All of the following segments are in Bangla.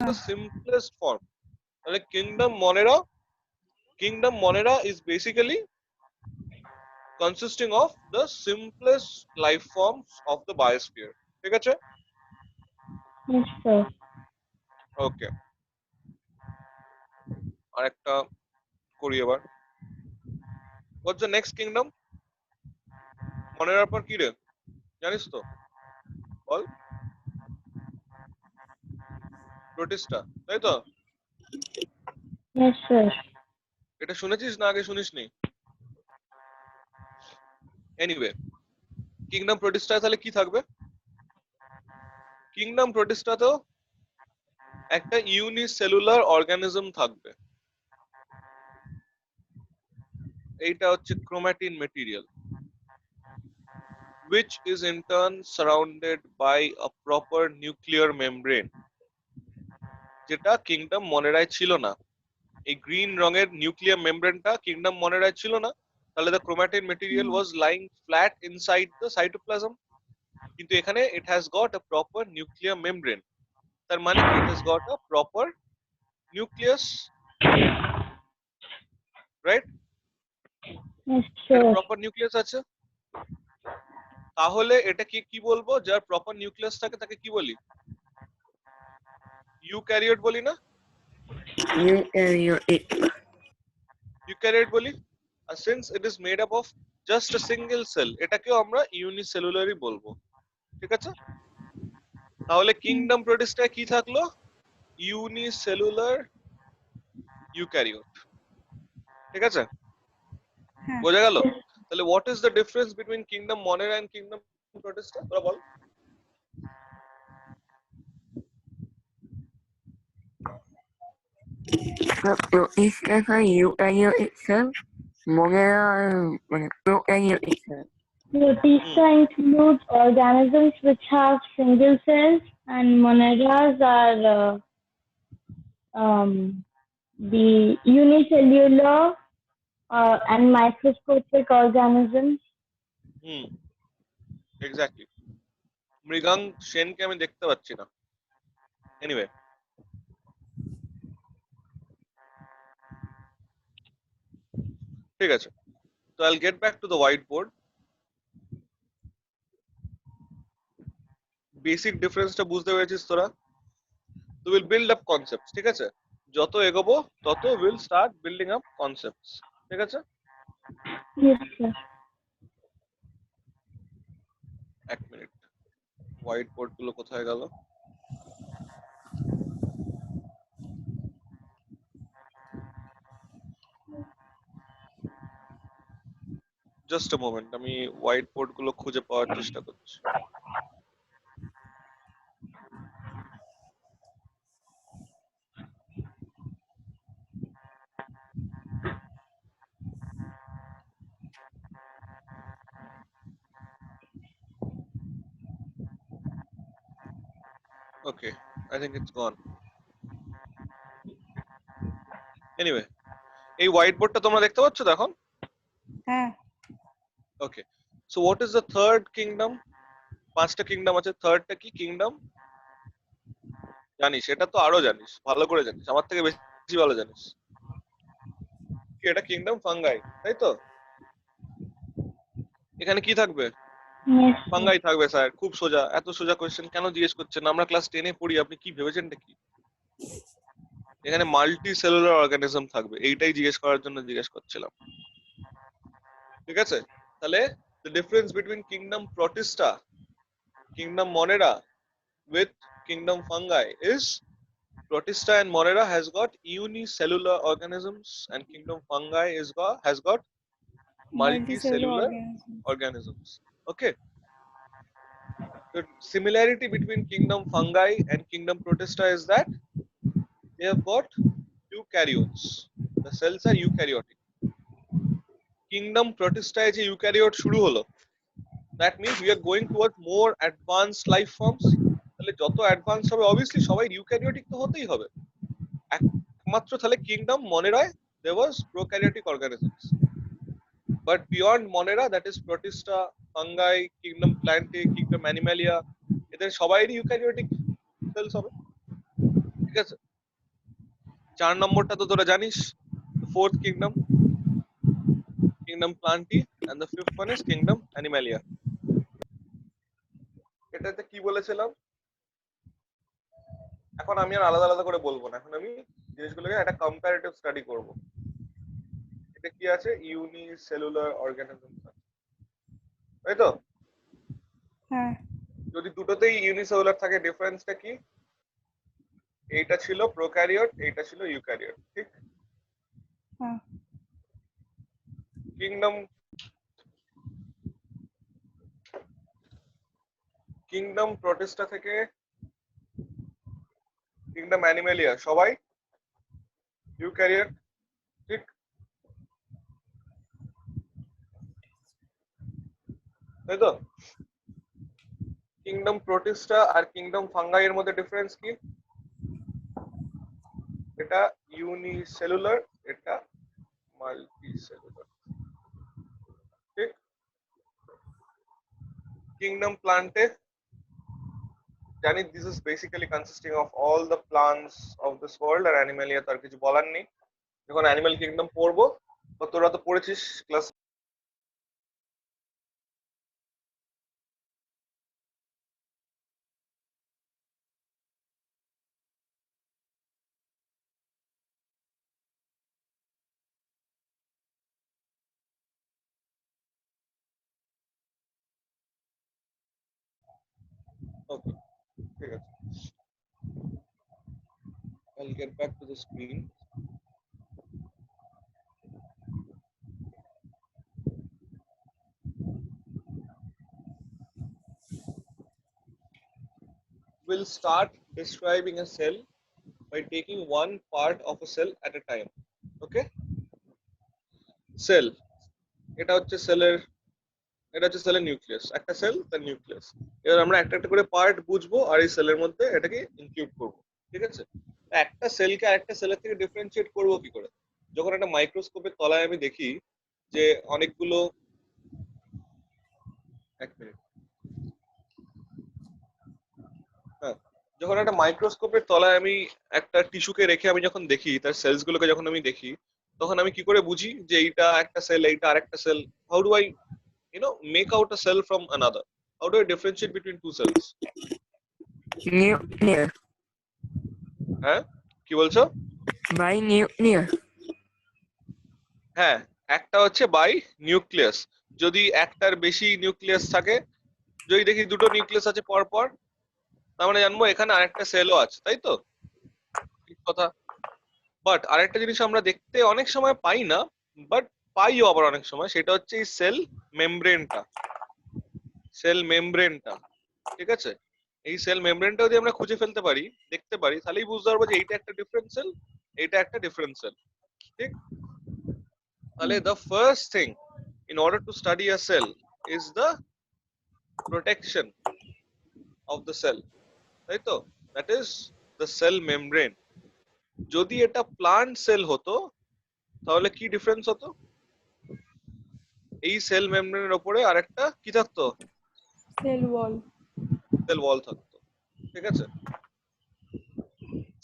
the simplest form. তাহলে Kingdom Monera is basically consisting of the simplest life forms of the biosphere. ঠিক আছে? Yes, sir. ওকে, আরেকটা করি এবার। What's the next kingdom? মনেরার পর কি রে, জানিস তো? বল। প্রোটিস্টা, তাই তো? Yes, sir. এটা শুনেছিস না আগে শুনিসনি? এনিওয়ে, কিংডম প্রোটিস্টা তাহলে কি থাকবে? কিংডম প্রোটিস্টাতেও একটা ইউনিসেলুলার অর্গানিজম থাকবে। এইটা হচ্ছে chromatin material, which is in turn surrounded by a proper nuclear membrane, যেটা কিংডম মনেরায় ছিল না। এই গ্রিন রঙের নিউক্লিয়ার মেমব্রেনটা কিংডম মনেরায় ছিল না, তাহলে the chromatin material was lying flat inside the cytoplasm. কিন্তু এখানে it has got a proper nuclear membrane, তার মানে কি it has got a proper nucleus, right? Yes, এর sir. প্রপার নিউক্লিয়াস আছে, তাহলে এটাকে কি বলবো? যার প্রপার নিউক্লিয়াস থাকে তাকে কি বলি? ইউক্যারিওট বলি না? ইউক্যারিওট বলি। আর since it is made up of just a single cell, এটাকেও আমরা ইউনিসেলুলারই বলবো। ঠিক আছে? তাহলে কিংডম প্রোটিস্টায় কি থাকলো? Unicellular eukaryote. ঠিক আছে, বোঝা গেল? তাহলে what is the difference between kingdom Monera and kingdom Protista? তোরা বল। Protista are eukaryote itself. Monera prokaryote itself. Protista includes organisms which have single cells, and moneras are the unicellular and microscopic organisms. Exactly. Mrigang সেনকে আমি দেখতে পাচ্ছি না। এনিওয়ে, ঠিক আছে। তো I'll get back to the whiteboard. Basic ডিফারেন্সটা বুঝতে পেরেছিস তোরা? তো উইল বিল্ড আপ কনসেপ্টস। ঠিক আছে, যত এগোবো তত will start building up concepts. ঠিক আছে? Yes, sir. এক মিনিট, হোয়াইট বোর্ড গুলো কোথায় গেল? জাস্ট আ মোমেন্ট, আমি হোয়াইট বোর্ড গুলো খুঁজে পাওয়ার চেষ্টা করছি। Okay, I think it's gone. Anyway, এই হোয়াইট বোর্ডটা তোমরা দেখতে পাচ্ছ তো এখন? হ্যাঁ। Okay, so what is the third kingdom? পাঁচটা কিংডম আছে, থার্ডটা কি কিংডম? জানিস? এটা তো আরো জানিস, ভালো করে জানিস, আমার থেকে বেশি ভালো জানিস। কি এটা? কিংডম ফাঙ্গাই, তাই তো? এখানে কি থাকবে? Yes, sir. ফাঙ্গাই থাকবে স্যার। খুব সোজা, এত সোজা কোশ্চেন কেন জিজ্ঞেস করছেন? আমরা ক্লাস 10 এ পড়ি, আপনি কি ভেবেছেনটা কি? এখানে মাল্টি সেলুলার অর্গানিজম থাকবে, এইটাই জিজ্ঞেস করার জন্য জিজ্ঞেস করছিলাম। ঠিক আছে, তাহলে the difference between kingdom protista, kingdom monera with kingdom fungi is protista and monera has got unicellular organisms and kingdom fungi has got multicellular organisms. Okay, the similarity between kingdom fungi and kingdom protista is that they have got eukaryotes, the cells are eukaryotic. Kingdom protista যে ইউক্যারিওট শুরু হলো, that means we are going towards more advanced life forms. তাহলে যত অ্যাডভান্স হবে obviously সবাই ইউক্যারিওটিক তো হতেই হবে। একমাত্র তাহলে kingdom মনেরায় there was prokaryotic organisms, but beyond monera, that is protista, fungi, kingdom plantae, kingdom animalia, এদের সবাইরই ইউক্যারিওটিক সেলস হবে। ঠিক আছে, 4 নম্বরটা তো তোরা জানিস, fourth kingdom, kingdom Plantae, and the fifth one is kingdom Animalia. এটাতে কি বলেছিলাম, এখন আমি আর আলাদা আলাদা করে বলবো না, এখন আমি জিনিসগুলোকে একটা কম্পারেটিভ স্টাডি করব। এটা কি আছে, ইউনিসেলুলার অর্গানিজম, তাই তো? হ্যাঁ। যদি দুটোতেই ইউনিসেলুলার থাকে, ডিফারেন্সটা কি? এইটা ছিল প্রোক্যারিওট, এইটা ছিল ইউক্যারিওট, ঠিক? হ্যাঁ। কিংডম কিংডম প্রোটিস্টা থেকে কিংডম অ্যানিমেলিয়া সবাই ইউক্যারিওট, ঠিক? তাই তো? কিংডম প্রোটিস্টা আর কিংডম ফাঙ্গাই এর মধ্যে ডিফারেন্স কি? এটা ইউনিসেলুলার, এটা মাল্টিসেলুলার, ঠিক? কিংডম প্লান্টে জানি this is basically consisting of all the plants of this world, আর অ্যানিমালিয়া তার কিছু বলার নেই। যখন অ্যানিমাল কিংডম পড়বো, বা তোরা তো পড়েছিস ক্লাস, ওকে ঠিক আছে, I'll get back to the screen. We'll start describing a cell by taking one part of a cell at a time. Okay? Cell, এটা হচ্ছে সেলের, এটা হচ্ছে সেলের নিউক্লিয়াস, একটা সেল তার নিউক্লিয়াস। এবার আমরা একটা একটা করে পার্ট বুঝবো আর এই সেলের মধ্যে এটাকে ইনক্লুড করবো, ঠিক আছে? একটা সেলকে আরেকটা সেলের থেকে ডিফারেন্সিয়েট করবো কি করে? যখন একটা মাইক্রোস্কোপের তলায় আমি দেখি যে অনেকগুলো, এক মিনিট, হ্যাঁ, যখন একটা মাইক্রোস্কোপের তলায় আমি একটা টিস্যুকে রেখে আমি যখন দেখি তার সেলস গুলোকে যখন আমি দেখি, তখন আমি কি করে বুঝি যে এইটা একটা সেল, এইটা আরেকটা cell? How do I make out a cell from another? How do I differentiate between two cells? Nucleus. হ্যাঁ, কি বলছো? By nucleus. হ্যাঁ, একটা হচ্ছে বাই নিউক্লিয়াস। যদি একটার বেশি নিউক্লিয়াস থাকে, যদি দেখি দুটো নিউক্লিয়াস আছে পর পর, তার মানে জানবো এখানে আরেকটা সেলও আছে, তাই তো? ঠিক কথা। বাট আরেকটা জিনিস আমরা দেখতে অনেক সময় পাই না, বাট পাইও আবার অনেক সময়, সেটা হচ্ছে এই সেল মেমব্রেনটা। সেল মেমব্রেনটা, ঠিক আছে? এই সেল মেমব্রেনটা যদি আমরা খুঁজে ফেলতে পারি, দেখতে পারি, তাহলেই বুঝতে পারবো যে এইটা একটা ডিফারেন্ট সেল, এইটা একটা ডিফারেন্ট সেল, ঠিক? তাহলে the first thing in order to study a cell is the protection of the cell, তাই তো? That is the cell membrane. যদি এটা প্লান্ট সেল হতো তাহলে কি ডিফারেন্স হতো? এই সেল মেমব্রেনের উপরে আরেকটা কি থাকতো? Cell wall. সেল ওয়াল থাকতো, ঠিক আছে?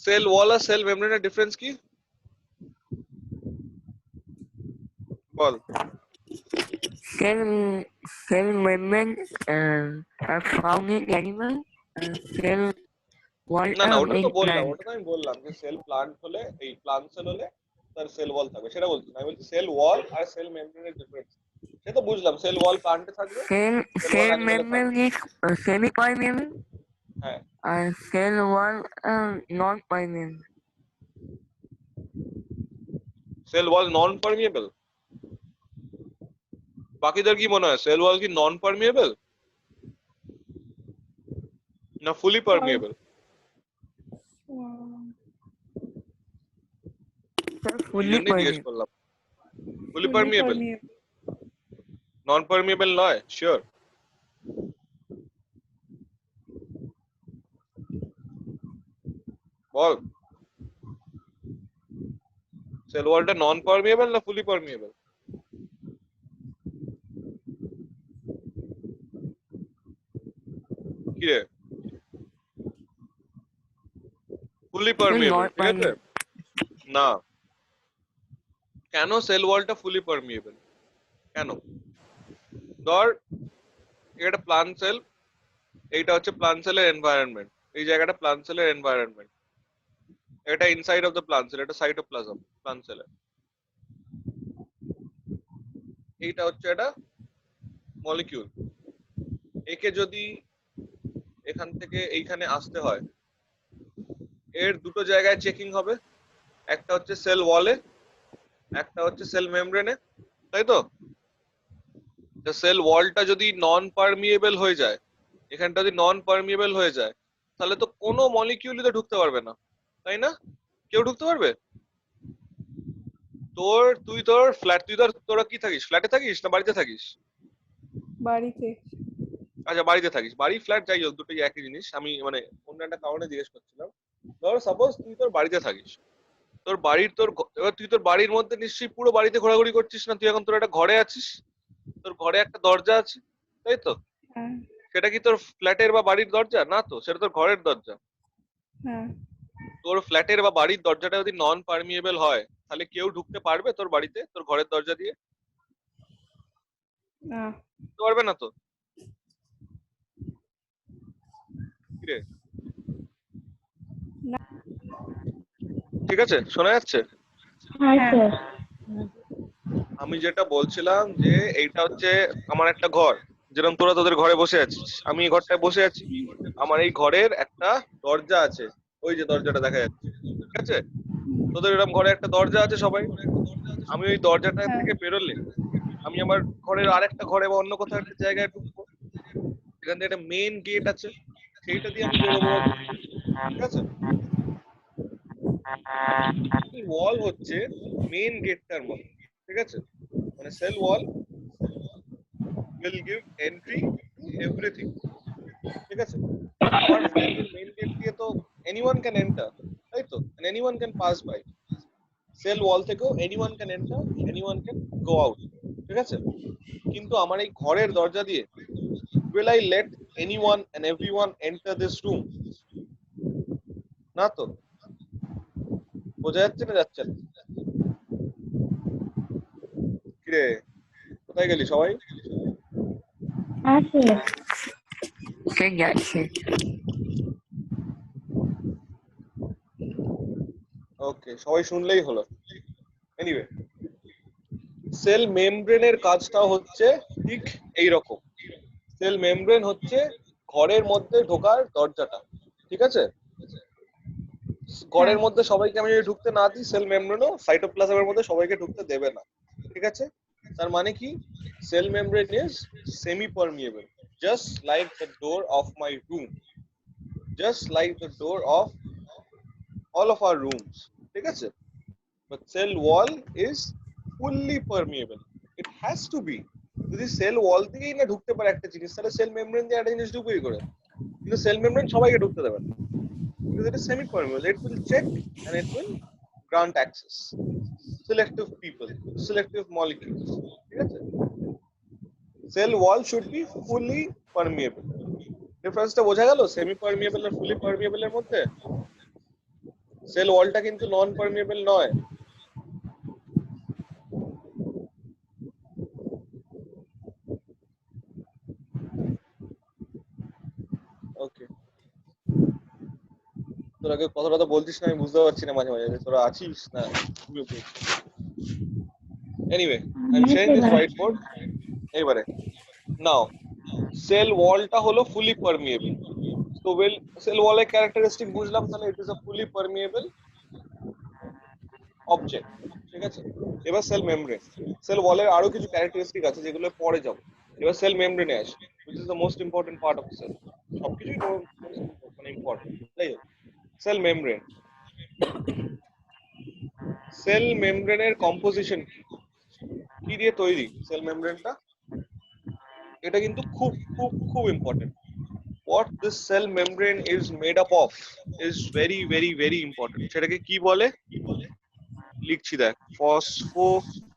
সেল ওয়াল আর সেল মেমব্রেনের ডিফারেন্স কি বল? Cell membranes are found in animals and cell wall না না, ওটা in তো বললাম, plants. ওটা তো আমি বললাম যে সেল প্লান্ট হলে, এই প্লান্ট সেল হলে তার সেল ওয়াল থাকবে, সেটা বলছি না। আমি বলছি সেল ওয়াল আর সেল মেমব্রেনের ডিফারেন্স। সে তো বুঝলাম, সেল ওয়াল প্লান্টে থাকবে, সেল ওয়াল Cell অ্যানিমেলে থাকবে। membrane is semi-permeable হ্যাঁ, and cell wall non-permeable. Cell wall non permeable. বাকিদের কি মনে হয়, সেল ওয়াল কি নন পারমিয়েবল না ফুলি পারমিয়েবল? এই Fully জন্যই জিজ্ঞেস permeable. করলাম। ফুলি পারমিয়েবল, নন পারমিয়েবল নয়, শিওর? বল, সেল ওয়ালটা নন পারমিয়েবল না ফুলি পারমিয়েবল? কি রে, ফুলি পারমিয়েবল, not ঠিক আছে? binding. না, কেন সেল ওয়ালটা ফুলি পারমিয়েবল? কেন? ধর এটা প্লান্ট সেল, এইটা হচ্ছে প্লান্ট সেলের এনভায়রনমেন্ট, এই জায়গাটা প্লান্ট সেলের এনভায়রনমেন্ট, এটা inside of the plant sell, এটা সাইটোপ্লাজম প্লান্ট সেলের, এইটা হচ্ছে এটা মলিকিউল। একে যদি এখান থেকে এইখানে আসতে হয়, এর দুটো জায়গায় চেকিং হবে, একটা হচ্ছে সেল ওয়ালে, একটা হচ্ছে সেল মেমব্রেনে, তাই তো? সেল ওয়ালটা যদি নন পারমিয়েবল হয়ে যায়, এখানটা যদি নন পারমিয়েবল হয়ে যায়, তাহলে তো কোনো মলিকিউলই তো ঢুকতে পারবে না, তাই না? কেউ ঢুকতে পারবে? তোর ফ্ল্যাট, তোরা কি থাকিস, ফ্ল্যাটে থাকিস না বাড়িতে থাকিস? বাড়িতে। আচ্ছা, বাড়িতে থাকিস, বাড়ি ফ্ল্যাট যাই হোক দুটোই একই জিনিস, আমি মানে অন্য একটা কারণে জিজ্ঞেস করছিলাম। ধর সাপোজ তুই তোর বাড়িতে থাকিস, তোর বাড়ির এবার তুই তোর বাড়ির মধ্যে নিশ্চয়ই পুরো বাড়িতে ঘোরাঘুরি করছিস না, তুই এখন তোর একটা ঘরে আছিস, তোর ঘরে একটা দরজা আছে, তাই তো? হ্যাঁ সেটা কি তোর ফ্ল্যাটের বা বাড়ির দরজা? না তো, সেটা তোর ঘরের দরজা। হ্যাঁ তোর ফ্ল্যাটের বা বাড়ির দরজাটা যদি নন পারমিয়েবল হয়, তাহলে কেউ ঢুকতে পারবে তোর বাড়িতে তোর ঘরের দরজা দিয়ে? না ঢুকতে পারবে না তো। কি রে? না। ঠিক আছে, শোনা যাচ্ছে? হ্যাঁ হ্যাঁ। স্যার। আমি যেটা বলছিলাম যে এইটা হচ্ছে আমার একটা ঘর, যেরকম তোরা তোদের ঘরে বসে আছিস, আমি এই ঘরটায় বসে আছি, আমার এই ঘরের একটা দরজা আছে, ওই যে দরজাটা দেখা যাচ্ছে, ঠিক আছে? তোদের এরকম ঘরে একটা দরজা আছে সবাই, আমি ওই দরজাটা হ্যাঁ থেকে বেরোলে আমি আমার ঘরের আরেকটা ঘরে বা অন্য কোথাও একটা জায়গায় ঢুকবো, এখান থেকে একটা মেইন গেট আছে, সেইটা দিয়ে আমি বেরোবো বা ঢুকবো, ঠিক আছে? ওয়াল হচ্ছে মেইন গেটটার মতো, ঠিক আছে? মানে cell wall will give entry to everything, ঠিক আছে? আমার ফ্ল্যাটের মেইন গেট দিয়ে তো anyone can enter, তাই তো? and anyone can pass by, cell wall থেকেও anyone can enter, anyone can go out, ঠিক আছে? কিন্তু আমার এই ঘরের দরজা দিয়ে will I let anyone and everyone enter this room? না তো। বোঝা যাচ্ছে না যাচ্ছে না? কিরে, কোথায় গেলি সবাই? হ্যাঁ স্যার। ঠিক আছে। ওকে, সবাই শুনলেই হলো। এনিওয়ে, সেল মেমব্রেনের কাজটা হচ্ছে ঠিক এই রকম। সেল মেমব্রেন হচ্ছে ঘরের মধ্যে ঢোকার দরজাটা, ঠিক আছে? ঘরের হ্যাঁ মধ্যে সবাইকে আমি যদি ঢুকতে না দিই, সেল মেমব্রেনও সাইটোপ্লাজমের মধ্যে সবাইকে ঢুকতে দেবে না, ঠিক আছে? তার মানে কি, cell membrane is semi permeable, just like the door of my room, just like the door of all of our rooms, ঠিক আছে? But cell wall is fully permeable, it has to be. যদি সেল ওয়াল দিয়েই না ঢুকতে পারে একটা জিনিস, তাহলে সেল মেমব্রেন দিয়ে একটা জিনিস ঢুকবে কি করে? কিন্তু সেল মেমব্রেন সবাইকে ঢুকতে দেবে না, because it is semi-permeable. It will check and it will grant access. Selective people, selective molecules. ঠিক আছে? Cell wall should be fully permeable. ডিফারেন্সটা বোঝা গেল সেমি পারমিয়েবল আর ফুলি পারমিয়েবল এর মধ্যে? সেল ওয়ালটা কিন্তু নন পারমিয়েবল নয়। ওকে, তোরা কেউ কথাটা তো বলছিস না, আমি বুঝতে পারছি না মাঝে মাঝে তোরা আছিস না। Anyway, I am sharing this whiteboard. এবারে নাও, সেল ওয়ালটা হলো ফুলি পারমিয়েবল। তো সেল ওয়ালের ক্যারেক্টারিস্টিক বুঝলাম, তাহলে it is a fully permeable object, ঠিক আছে? এবার সেল মেমব্রেন, সেল ওয়ালের আরো কিছু ক্যারেক্টারিস্টিক আছে যেগুলো পরে যাব। এবার সেল মেমব্রেনে আসি, which is the most important part of the cell. সবকিছুই মানে ইম্পর্টেন্ট, তাই হোক। সেল মেমব্রেন, সেল মেমব্রেনের কম্পোজিশন কি দিয়ে তৈরি সেল মেমব্রেনটা, এটা কিন্তু খুব খুব খুব important. what this cell membrane is made up of is very very very important. সেটাকে কি বলে লিখছি দেখ, ফসফোলিপিড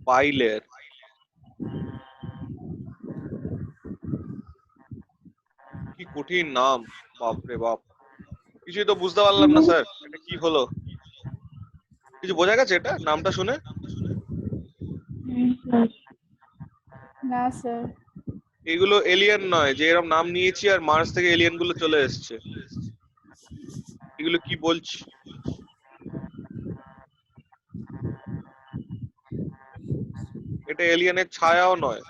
বাইলেয়ার, কঠিন নাম, বাপরে বাপ, কিছুই তো বুঝতে পারলাম না স্যার, এটা কি হলো? কিছু বোঝা গেছে এটা নামটা শুনে? না স্যার। এগুলো এলিয়েন নয় যে এরকম নাম নিয়েছি আর মার্স থেকে এলিয়েন গুলো চলে এসছে। এগুলো কি বলছি? এটা এলিয়েনের ছায়াও নয়।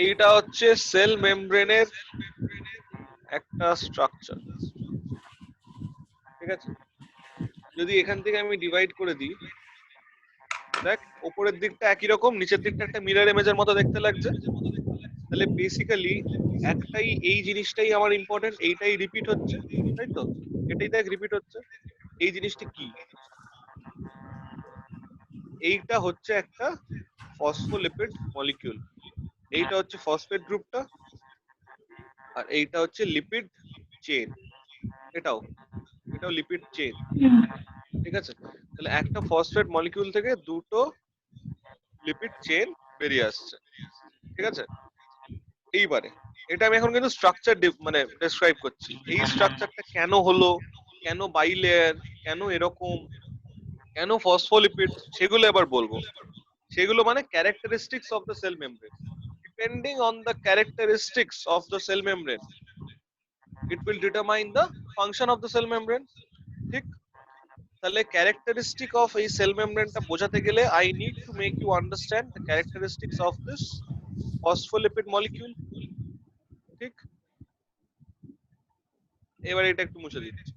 এইটা হচ্ছে সেল মেমব্রেনের একটা স্ট্রাকচার, ঠিক আছে? যদি এখান থেকে আমি ডিভাইড করে দিই, দেখ উপরের দিকটা একই রকম, নিচের দিকটা একটা মিরর ইমেজের মতো দেখতে লাগছে। তাহলে বেসিক্যালি একটাই, এই জিনিসটাই আমার ইম্পর্টেন্ট, এইটাই রিপিট হচ্ছে, তাই তো? এটাই দেখ রিপিট হচ্ছে। এই জিনিসটা কি? এইটা হচ্ছে একটা ফসফোলিপিড মলিকিউল, এইটা হচ্ছে ফসফেট গ্রুপটা, আর এইটা হচ্ছে লিপিড চেইন, এটাও এটাও লিপিড চেইন, ঠিক আছে? তাহলে একটা ফসফেট মলিকিউল থেকে দুটো লিপিড চেইন বেরিয়ে আসছে, ঠিক আছে? এইবারে এটা আমি এখন কিন্তু স্ট্রাকচার মানে ডেসক্রাইব করছি। এই স্ট্রাকচারটা কেন হলো, কেন বাইলেয়ার, কেন এরকম, কেন ফসফোলিপিড, সেগুলো এবার বলবো। সেগুলো মানে characteristics of the cell membrane. Depending on the characteristics of the cell membrane, it will determine the function of the cell membrane, ঠিক? তাহলে ক্যারেক্টারিস্টিক অফ এই সেল মেমব্রেনটা বোঝাতে গেলে I need to make you understand the characteristics of this phospholipid molecule, ঠিক? এবার এটা একটু মুছে দিচ্ছি।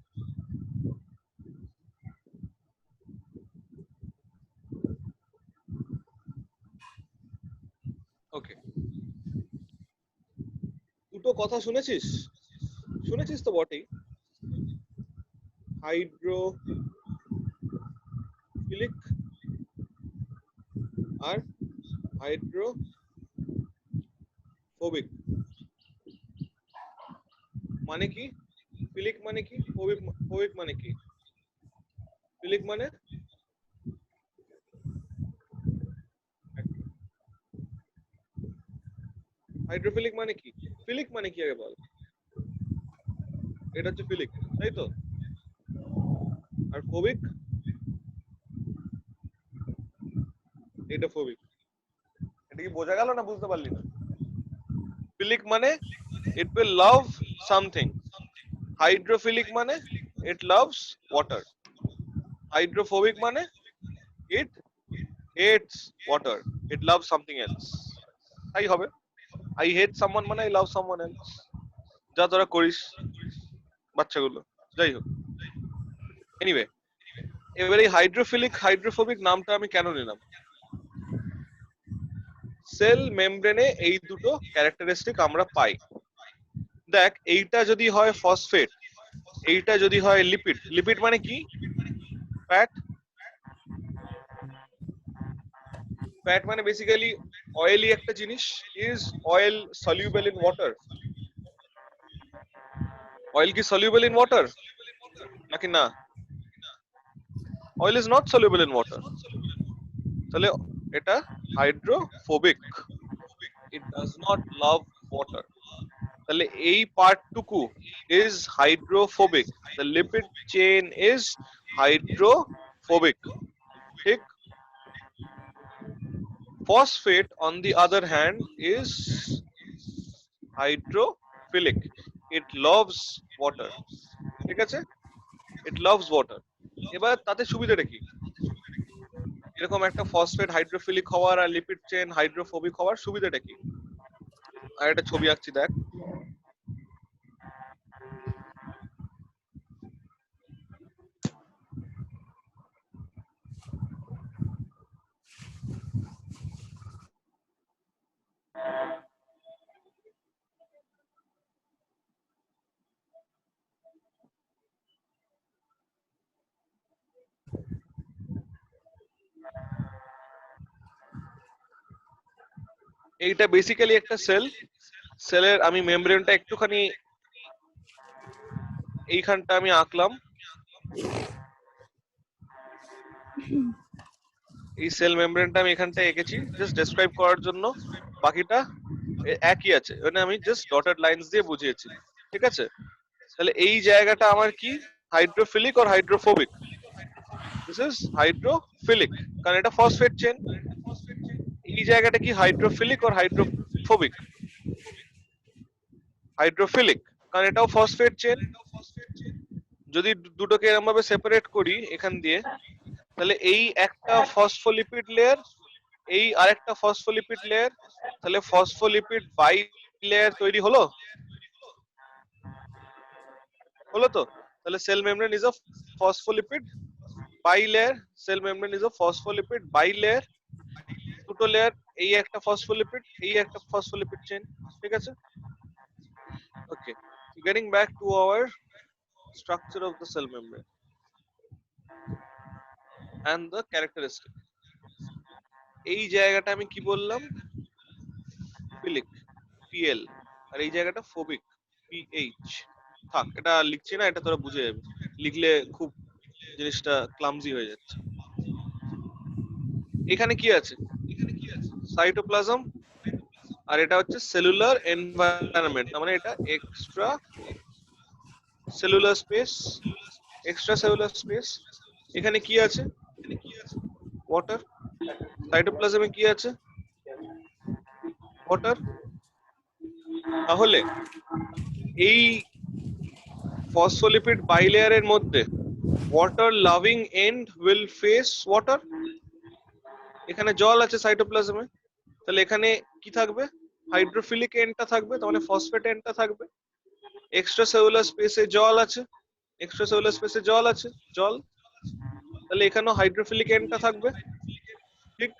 ওকে, দুটো কথা শুনেছিস? শুনেছিস তো বটেই, হাইড্রোফিলিক আর হাইড্রোফোবিক। মানে কি? ফিলিক মানে কি? ফোবিক মানে কি? ফিলিক মানে হাইড্রোফিলিক মানে কি? ফিলিক মানে কি আগে বল। এটা হচ্ছে ফিলিক, তাই তো? আর ফোবিক, এটা ফোবিক। এটা কি বোঝা গেল না বুঝতে পারলি না? ফিলিক মানে it will love something, hydrophilic মানে it loves water, হাইড্রোফোবিক মানে it hates water, it loves something else, তাই হবে। I hate someone মানে I love someone else, যা তোরা করিস বাচ্চাগুলো, যাই হোক। এনিওয়ে, এবারে হাইড্রোফিলিক হাইড্রোফোবিক নামটা আমি কেন নিলাম? সেল মেমব্রেনে এই দুটো ক্যারেক্টারিস্টিক আমরা পাই। দেখ, এইটা যদি হয় ফসফেট, এইটা যদি হয় লিপিড। লিপিড মানে কি? ফ্যাট। ফ্যাট মানে বেসিক্যালি অয়েলি একটা জিনিস। Is oil soluble in water? Oil কি সলিউবল ইন ওয়াটার নাকি না? Oil is not soluble in water. তাহলে এটা hydrophobic, it does not love water. তাহলে এই পার্টটুকু is hydrophobic, the lipid chain is hydrophobic, ঠিক? Phosphate on the other hand is hydrophilic, it loves water, ঠিক আছে? It loves water. এবার তাতে সুবিধাটা কি? এরকম একটা ফসফেট হাইড্রোফিলিক হওয়ার আর লিপিড চেইন হাইড্রোফোবিক হওয়ার সুবিধাটা কি? আর একটা ছবি আঁকছি, দেখ। এইটা বেসিক্যালি একটা সেল। সেলের আমি মেমব্রেনটা একটুখানি এইখানটা আমি আঁকলাম। এই সেল মেমব্রেনটা আমি এখানটা এঁকেছি জাস্ট ডেসক্রাইব করার জন্য, বাকিটা একই আছে, মানে আমি জাস্ট ডটেড লাইনস দিয়ে বুঝিয়েছি, ঠিক আছে? তাহলে এই জায়গাটা আমার কি, হাইড্রোফিলিক আর হাইড্রোফোবিক? দিস ইজ হাইড্রোফিলিক, কারণ এটা ফসফেট চেন। এই জায়গাটা কি হাইড্রোফিলিক আর হাইড্রোফোবিক? হাইড্রোফিলিক, কারণ এটাও ফসফেট চেন। যদি দুটোকে এরকম ভাবে সেপারেট করি এখান দিয়ে, তাহলে এই একটা ফসফোলিপিড লেয়ার, এই আরেকটা ফসফোলিপিড লেয়ার, তাহলে ফসফোলিপিড বাই লেয়ার তৈরি হলো, হলো তো? তাহলে cell membrane is a phospholipid bilayer, cell membrane is a phospholipid bilayer, দুটো লেয়ার, এই একটা ফসফোলিপিড, এই একটা ফসফোলিপিড চেন, ঠিক আছে? Okay, getting back to our structure of the cell membrane and the characteristic. এই জায়গাটা আমি কি বললাম, ফিলিক, পিএল, আর এই জায়গাটা ফোবিক, পিএইচ। থাক, এটা লিখছি না, এটা তোরা বুঝে যাবে, লিখলে খুব জিনিসটা ক্লামজি হয়ে যাচ্ছে। এখানে কি আছে, সাইটোপ্লাজম, আর এটা হচ্ছে সেলুলার এনভায়রনমেন্ট, মানে এটা extra cellular space, extra cellular space. এখানে কি আছে, ওয়াটার। সাইটোপ্লাজমে কি আছে, ওয়াটার। তাহলে এই ফসফোলিপিড বাইলেয়ারের মধ্যে water loving end will face water. এখানে জল আছে সাইটোপ্লাজমে, তাহলে এখানে কি থাকবে, হাইড্রোফিলিক এন্ডটা থাকবে, তার মানে ফসফেট এন্ডটা থাকবে। এক্সট্রা সেলুলার স্পেসে জল আছে, এক্সট্রা সেলুলার স্পেসে জল আছে, জল, তাহলে এখানেও হাইড্রোফিলিক এন্ডটা থাকবে, ঠিক?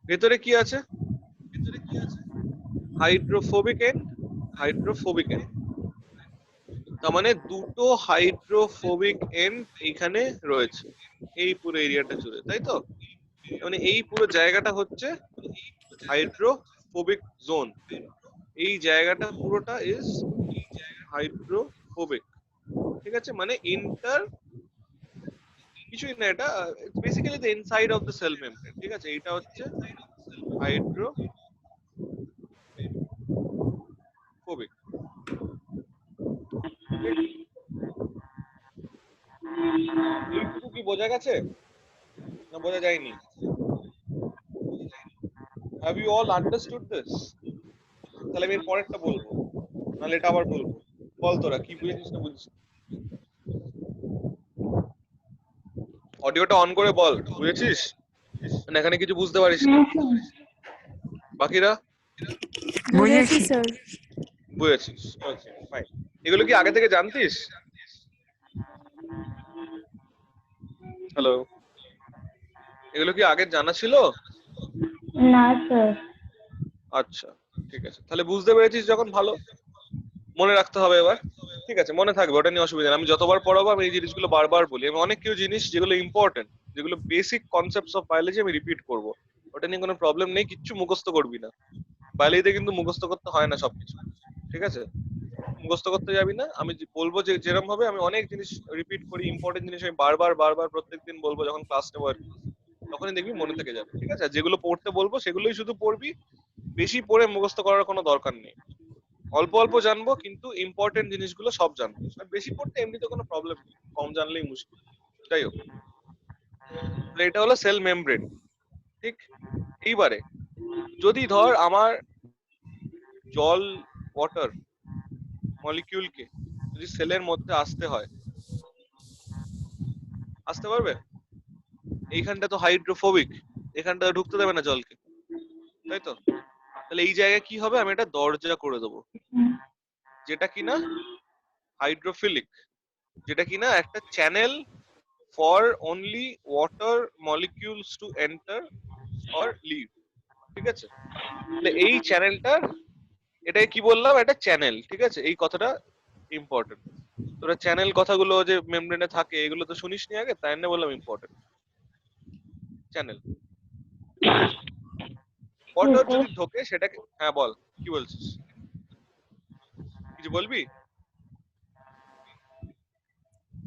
ভেতরে কি আছে, হাইড্রোফোবিক এন্ড, হাইড্রোফোবিক এন্ড, তার মানে দুটো হাইড্রোফোবিক এন্ড এখানে রয়েছে এই পুরো এরিয়াটা জুড়ে, তাই তো? মানে এই পুরো জায়গাটা হচ্ছে হাইড্রোফোবিক জোন, এই জায়গাটা পুরোটা ইজ হাইড্রোফোবিক, ঠিক আছে? মানে ইন্টার কিছুই না, এটা basically the inside of the cell membrane, ঠিক আছে? এইটা হচ্ছে হাইড্রোফোবিক। এইটুকু কি বোঝা গেছে না বোঝা যায়নি? Have you all understood this? তাহলে আমি পরেরটা বলবো, নাহলে এটা আবার বলবো। বল তোরা কি বুঝেছিস না বুঝিস? অডিওটা অন করে বল, বুঝেছিস না এখানে কিছু বুঝতে পারিস না? Yes, sir. বাকিরা বুঝেছি বুঝেছি। স্যার। বুঝেছিস? ওকে, ফাইন। এগুলো কি আগে থেকে জানতিস? হ্যালো, এগুলো কি আগে জানা ছিল? না, sir. আচ্ছা, ঠিক আছে, তাহলে বুঝতে পেরেছিস যখন ভালো, মনে রাখতে হবে এবার, ঠিক আছে? মনে থাকবে, ওটা নিয়ে অসুবিধা নেই। আমি যতবার পড়াবো আমি এই জিনিসগুলো বারবার বলি। আমি অনেক কিছু জিনিস যেগুলো ইম্পর্টেন্ট, যেগুলো বেসিক কনসেপ্টস অফ বায়োলজি আমি রিপিট করবো, ওটা নিয়ে কোনো প্রবলেম নেই। কিচ্ছু মুখস্থ করবি না, বায়োলজিতে কিন্তু মুখস্থ করতে হয় না সবকিছু, ঠিক আছে? মুখস্থ করতে যাবি না, আমি বলবো যে যেরকম ভাবে আমি অনেক জিনিস রিপিট করি, ইম্পর্টেন্ট জিনিস আমি বারবার বারবার প্রত্যেকদিন বলবো যখন ক্লাস নেবো আর কি, তখনই দেখবি মনে থেকে যাবে, ঠিক আছে? আর যেগুলো পড়তে বলবো সেগুলোই শুধু পড়বি, বেশি পড়ে মুখস্থ করার কোনো দরকার নেই। অল্প অল্প জানবো কিন্তু ইম্পর্টেন্ট জিনিসগুলো সব জানবো, আর বেশি পড়তে এমনিতে কোনো প্রবলেম নেই, কম জানলেই মুশকিল। যাই হোক, তাহলে এটা হলো সেল মেমব্রেন, ঠিক? এইবারে যদি ধর আমার জল, ওয়াটার মলিকিউলকে যদি সেলের মধ্যে আসতে হয়, আসতে পারবে? এইখানটা তো হাইড্রোফোবিক, এখানটা ঢুকতে দেবে না জলকে, তাই তো? তাহলে এই জায়গায় কি হবে, আমি একটা দরজা করে দেবো, যেটা কিনা হাইড্রোফিলিক, যেটা কিনা একটা channel for only water molecules to enter or leave, ঠিক আছে? তাহলে এই চ্যানেলটার, এটাই কি বললাম, একটা চ্যানেল, ঠিক আছে? এই কথাটা ইম্পর্টেন্ট। তোরা চ্যানেল কথাগুলো যে মেমব্রেনে থাকে এগুলো তো শুনিসনি আগে, তাই না বললাম ইম্পর্টেন্ট। চ্যানেল, ঠিক আছে? Water Okay. যদি ঢোকে সেটাকে, হ্যাঁ বল, কি বলছিস? কিছু বলবি?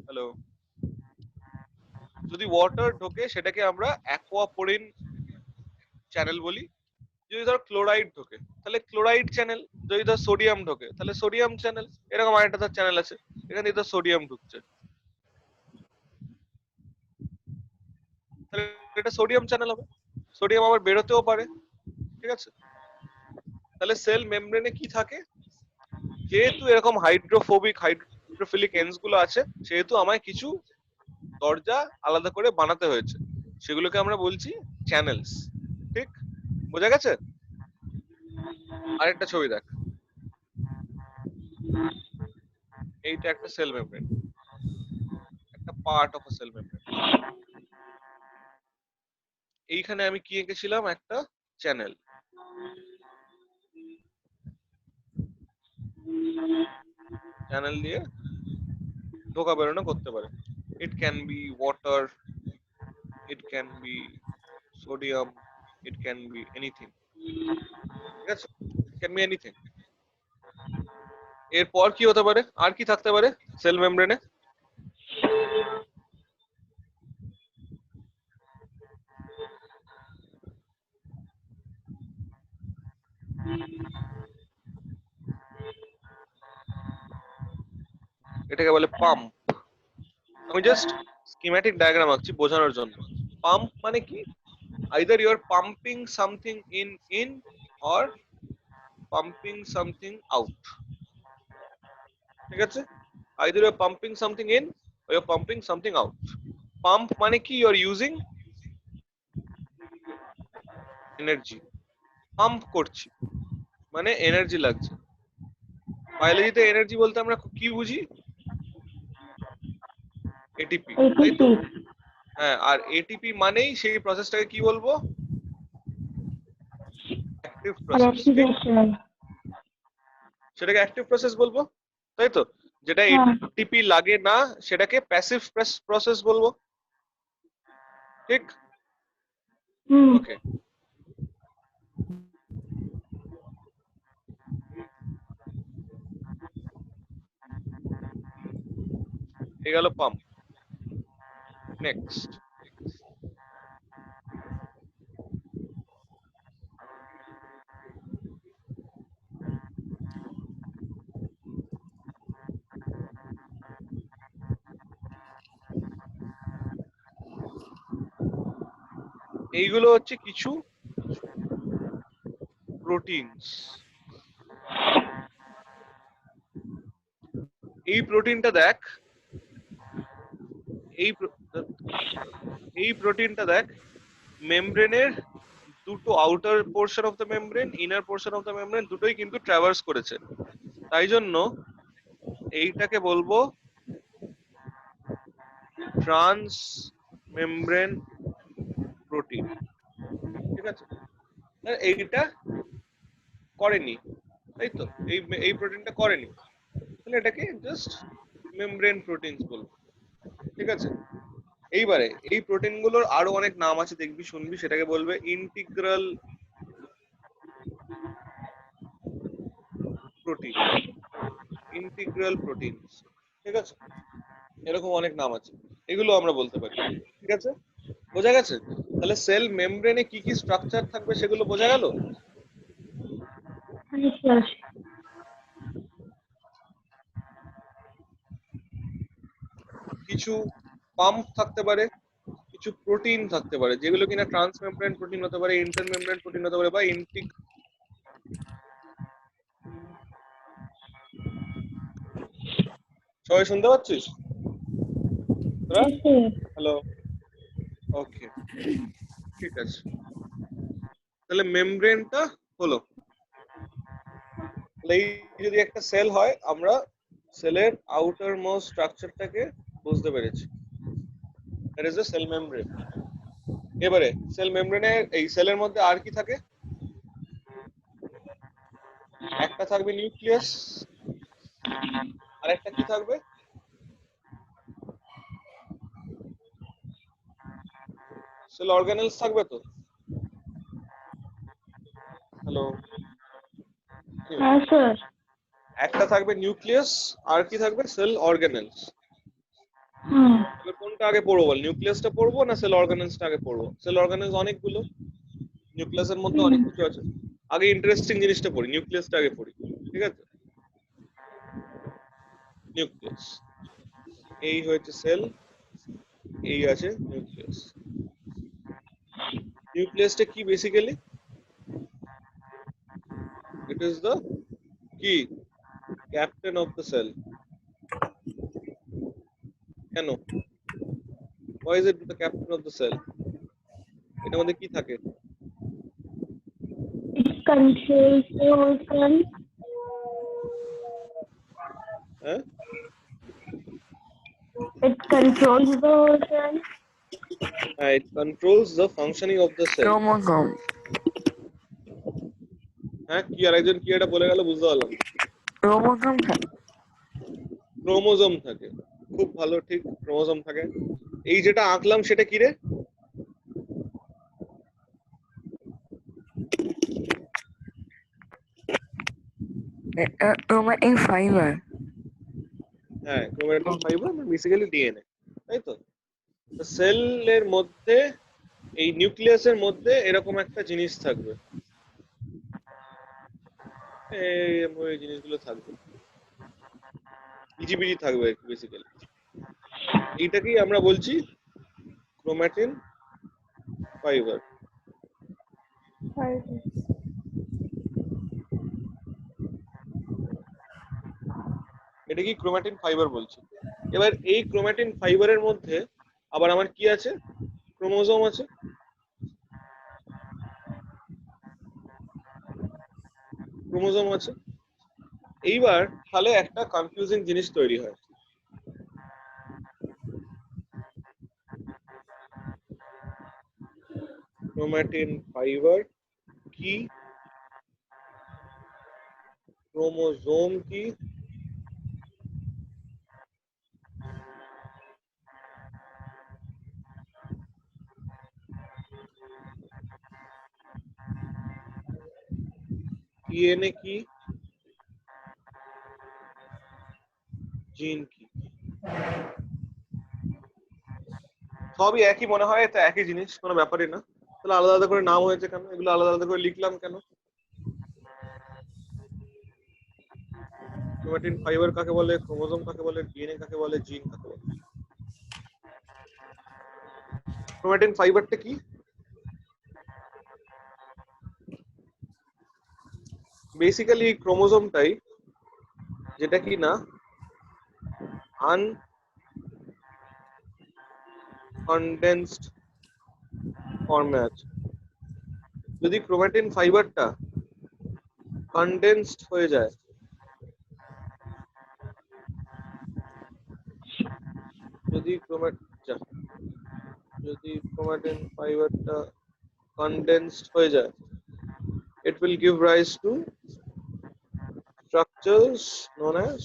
হ্যালো, যদি ওয়াটার ঢোকে সেটাকে আমরা অ্যাকোয়াপোরিন চ্যানেল বলি। যদি ধর ক্লোরাইড ঢোকে তাহলে ক্লোরাইড চ্যানেল, যদি ধর সোডিয়াম ঢোকে তাহলে সোডিয়াম চ্যানেল, এরকম আরেকটা ধর চ্যানেল আছে, এখানে ধর সোডিয়াম ঢুকছে তাহলে এটা সোডিয়াম চ্যানেল হবে। সোডিয়াম আবার বেরোতেও পারে, ঠিক আছে। তাহলে সেল মেমব্রেনে কি থাকে, যেহেতু এরকম হাইড্রোফোবিক হাইড্রোফিলিক এন্ডস গুলো আছে, সেহেতু আমায় কিছু দরজা আলাদা করে বানাতে হয়েছে, সেগুলোকে আমরা বলছি চ্যানেলস। ঠিক, বোঝা গেছে? আরেকটা ছবি দেখ, এইটা একটা সেল মেমব্রেন, একটা part of a cell membrane. এইখানে আমি কি এঁকেছিলাম, একটা চ্যানেল। চ্যানেল দিয়ে ঢোকা বেরোনো করতে পারে। It can be water, it can be sodium, it can be anything, ঠিক আছে, ইট ক্যান বি এনিথিং। এরপর কি হতে পারে, আর কি থাকতে পারে সেল মেমব্রেনে? এটাকে বলে পাম্প। আমি জাস্ট স্কিম্যাটিক ডায়াগ্রাম আঁকছি বোঝানোর জন্য। পাম্প মানে কি, either you are pumping something in or pumping something out, ঠিক আছে, either you are pumping something in or you are pumping something out. Pump মানে কি, you are using energy, pump করছি মানে এনার্জি লাগছে। বায়োলজিতে এনার্জি বলতে আমরা কি বুঝি, এটিপি, তাই তো? ATP. হ্যাঁ, আর এটিপি মানেই সেই প্রসেসটাকে কি বলবো, অ্যাক্টিভ প্রসেস। Respiration. সেটাকে অ্যাক্টিভ প্রসেস বলবো, তাই তো? যেটা হ্যাঁ। এটিপি লাগে না সেটাকে প্যাসিভ প্রসেস বলবো, ঠিক? হুম। ওকে, এই গেল পাম্প। নেক্সট, এইগুলো হচ্ছে কিছু প্রোটিনস। এই প্রোটিনটা দেখ, এই প্রোটিনটা দেখ, মেমব্রেনের দুটো outer portion of the membrane, inner portion of the membrane দুটোই কিন্তু ট্রাভার্স করেছে। তাই জন্য এইটাকে বলবো ট্রান্স মেমব্রেন প্রোটিন, ঠিক আছে। এইটা করেনি, তাই তো, এই প্রোটিনটা করেনি, তাহলে এটাকে জাস্ট মেমব্রেন প্রোটিনস বলবো, ঠিক আছে। এইবারে এই প্রোটিন গুলোর আরো অনেক নাম আছে, দেখবি শুনবি, সেটাকে বলবে ইন্টিগ্রাল প্রোটিন, ইন্টিগ্রাল প্রোটিনস, ঠিক আছে। এরকম অনেক নাম আছে, এগুলো আমরা বলতে পারি, ঠিক আছে। বোঝা গেছে? তাহলে সেল মেমব্রেনে কি কি স্ট্রাকচার থাকবে সেগুলো বোঝা গেল। Yes. কিছু পাম্প থাকতে পারে, কিছু প্রোটিন থাকতে পারে, যেগুলো কিনা ট্রান্স মেমব্রেন প্রোটিন হতে পারে, ইন্টার মেমব্রেন প্রোটিন হতে পারে, বা সবাই শুনতে পাচ্ছিস? Yes, sir. হ্যালো, ওকে, ঠিক আছে। তাহলে মেমব্রেনটা হলো, তাহলে এই যদি একটা সেল হয়, আমরা সেলের আউটার মোস্ট স্ট্রাকচারটাকে বুঝতে পেরেছি, that is the cell membrane. এবারে সেল মেমব্রেনের এই সেলের মধ্যে আর কি থাকে, একটা থাকবে নিউক্লিয়াস, আর একটা কি থাকবে, সেল অর্গানেলস থাকবে তো। Hello, Yes, sir. একটা থাকবে নিউক্লিয়াস, আর কি থাকবে, সেল অর্গানেলস। এবার কোনটা আগে পড়বো বল, নিউক্লিয়াসটা পড়বো না সেল অর্গানেলসটা আগে পড়বো? সেল অর্গানেলস অনেকগুলো, নিউক্লিয়াসের মধ্যে অনেক কিছু আছে। আগে ইন্টারেস্টিং জিনিসটা পড়ি, নিউক্লিয়াসটা আগে পড়ি, ঠিক আছে? নিউক্লিয়াস, এই হয়েছে সেল, এই আছে নিউক্লিয়াস। নিউক্লিয়াসটা কি বেসিক্যালি? ইট ইজ দ্য কি ক্যাপ্টেন অফ দ্য সেল। কেন? Why is it the captain of the cell? এটার মধ্যে কি থাকে? It controls the whole cell. হ্যাঁ, It controls the whole cell. it controls the functioning of the cell. Chromosome. হ্যাঁ, কি আরেকজন কি এটা বলে গেল বুঝতে পারলাম। Chromosome থাকে। ক্রোমোজোম থাকে, খুব ভালো, ঠিক, ক্রোমোজোম থাকে। এই যেটা আঁকলাম সেটা কি রে? Chromatin fiber. হ্যাঁ, ক্রোমাটিন ফাইবার, বেসিক্যালি ডিএনএ, তাই তো? সেলের মধ্যে, এই নিউক্লিয়াসের মধ্যে এরকম একটা জিনিস থাকবে, এই জিনিসগুলো থাকবে, ইজিবিজি থাকবে বেসিক্যালি। এইটাকেই আমরা বলছি ক্রোমাটিন ফাইবার। Fiber. এটা কি ক্রোমাটিন ফাইবার বলছি। এবার এই ক্রোমাটিন ফাইবারের মধ্যে আবার আমার কি আছে? ক্রোমোজোম আছে। ক্রোমোজোম আছে। এইবার তাহলে একটা কনফিউজিং জিনিস তৈরি হয়। ক্রোমাটিন ফাইবার কি, ক্রোমোজোম কি, ডিএনএ কি, জিন কি? সবই একই মনে হয়, তো একই জিনিস, কোনো ব্যাপারই না। তাহলে আলাদা আলাদা করে নাম হয়েছে কেন? এগুলো আলাদা আলাদা করে লিখলাম কেন? ক্রোমাটিন ফাইবার কাকে বলে, ক্রোমোজোম কাকে বলে, ডিএনএ কাকে বলে, জিন কাকে বলে? ক্রোমাটিন ফাইবারটা কি? বেসিক্যালি ক্রোমোজোমটাই, যেটা কি না আনকন্ডেন্সড ফর্মে আছে। যদি ক্রোমাটিন ফাইবারটা কনডেন্সড হয়ে যায়, যদি ক্রোমাটিন ফাইবারটা কনডেন্সড হয়ে যায়, it will give rise to structures known as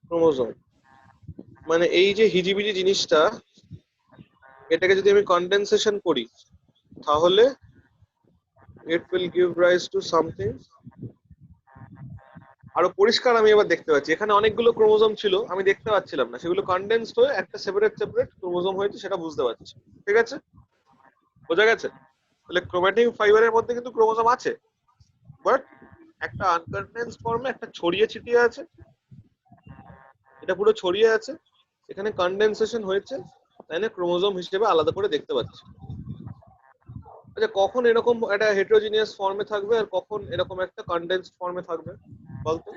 chromosome. মানে এই যে হিজিবিজি জিনিসটা, এটাকে যদি আমি কনডেনসেশন করি তাহলে it will give rise to something। আরো পরিষ্কার আমি এবার দেখতে পাচ্ছি, এখানে অনেকগুলো ক্রোমোজোম ছিল, আমি দেখতে পাচ্ছিলাম না, সেগুলো কনডেন্সড হয়ে একটা সেপারেট ক্রোমোজোম হয়েছে, সেটা বুঝতে পারছি। ঠিক আছে, বোঝা গেছে? তাহলে ক্রোমাটিন ফাইবারের মধ্যে কিন্তু ক্রোমোজোম আছে, বাট একটা আনকন্ডেন্সড ফর্মে, একটা ছড়িয়ে ছিটিয়ে আছে, এটা পুরো ছড়িয়ে আছে, এখানে কনডেনসেশন হয়েছে, তাই না, ক্রোমোজোম হিসেবে আলাদা করে দেখতে পাচ্ছি। আচ্ছা, কখন এরকম একটা হেটেরোজিনিয়াস ফর্মে থাকবে আর কখন এরকম একটা কনডেন্সড ফর্মে থাকবে বলতো?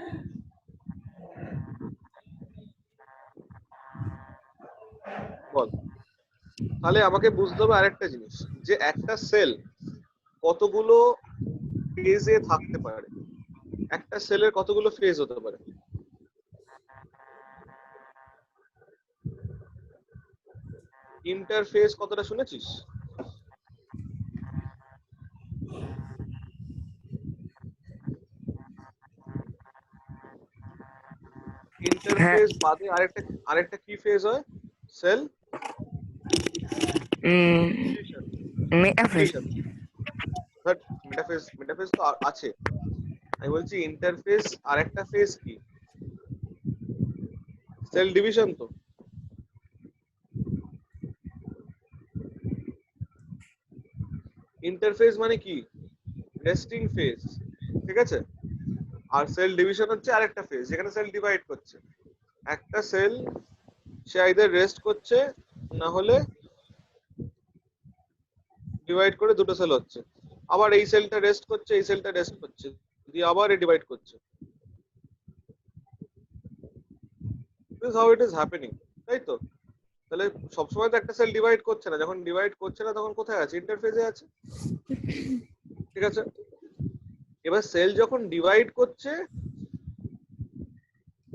বল। তাহলে আমাকে বুঝতে হবে আরেকটা জিনিস, যে একটা সেল কতগুলো ফেজে থাকতে পারে, একটা সেলের কতগুলো ফেজ হতে পারে। ইন্টারফেজ কতটা শুনেছিস? ইন্টারফেজ বাদে আরেকটা কি ফেজ হয় সেল? মেটাফেজ। মেটাফেজ তো আছে, আমি বলছি ইন্টারফেস আরেকটা ফেজ কি? সেল ডিভিশন তো। ইন্টারফেজ মানে কি? রেস্টিং ফেজ, ঠিক আছে? আর সেল ডিভিশন হচ্ছে আরেকটা ফেজ যেখানে সেল ডিভাইড করছে। একটা সেল সে আইদার রেস্ট করছে, না হলে ডিভাইড করে দুটো সেল হচ্ছে। আবার এই সেলটা রেস্ট করছে, এই সেলটা রেস্ট করছে, দিয়ে আবার ডিভাইড করছে। This is how it is happening, তাই তো? তাহলে সবসময় তো একটা সেল ডিভাইড করছে না, যখন ডিভাইড করছে না তখন কোথায় আছে? ইন্টারফেজে আছে, ঠিক আছে? এবার সেল যখন ডিভাইড করছে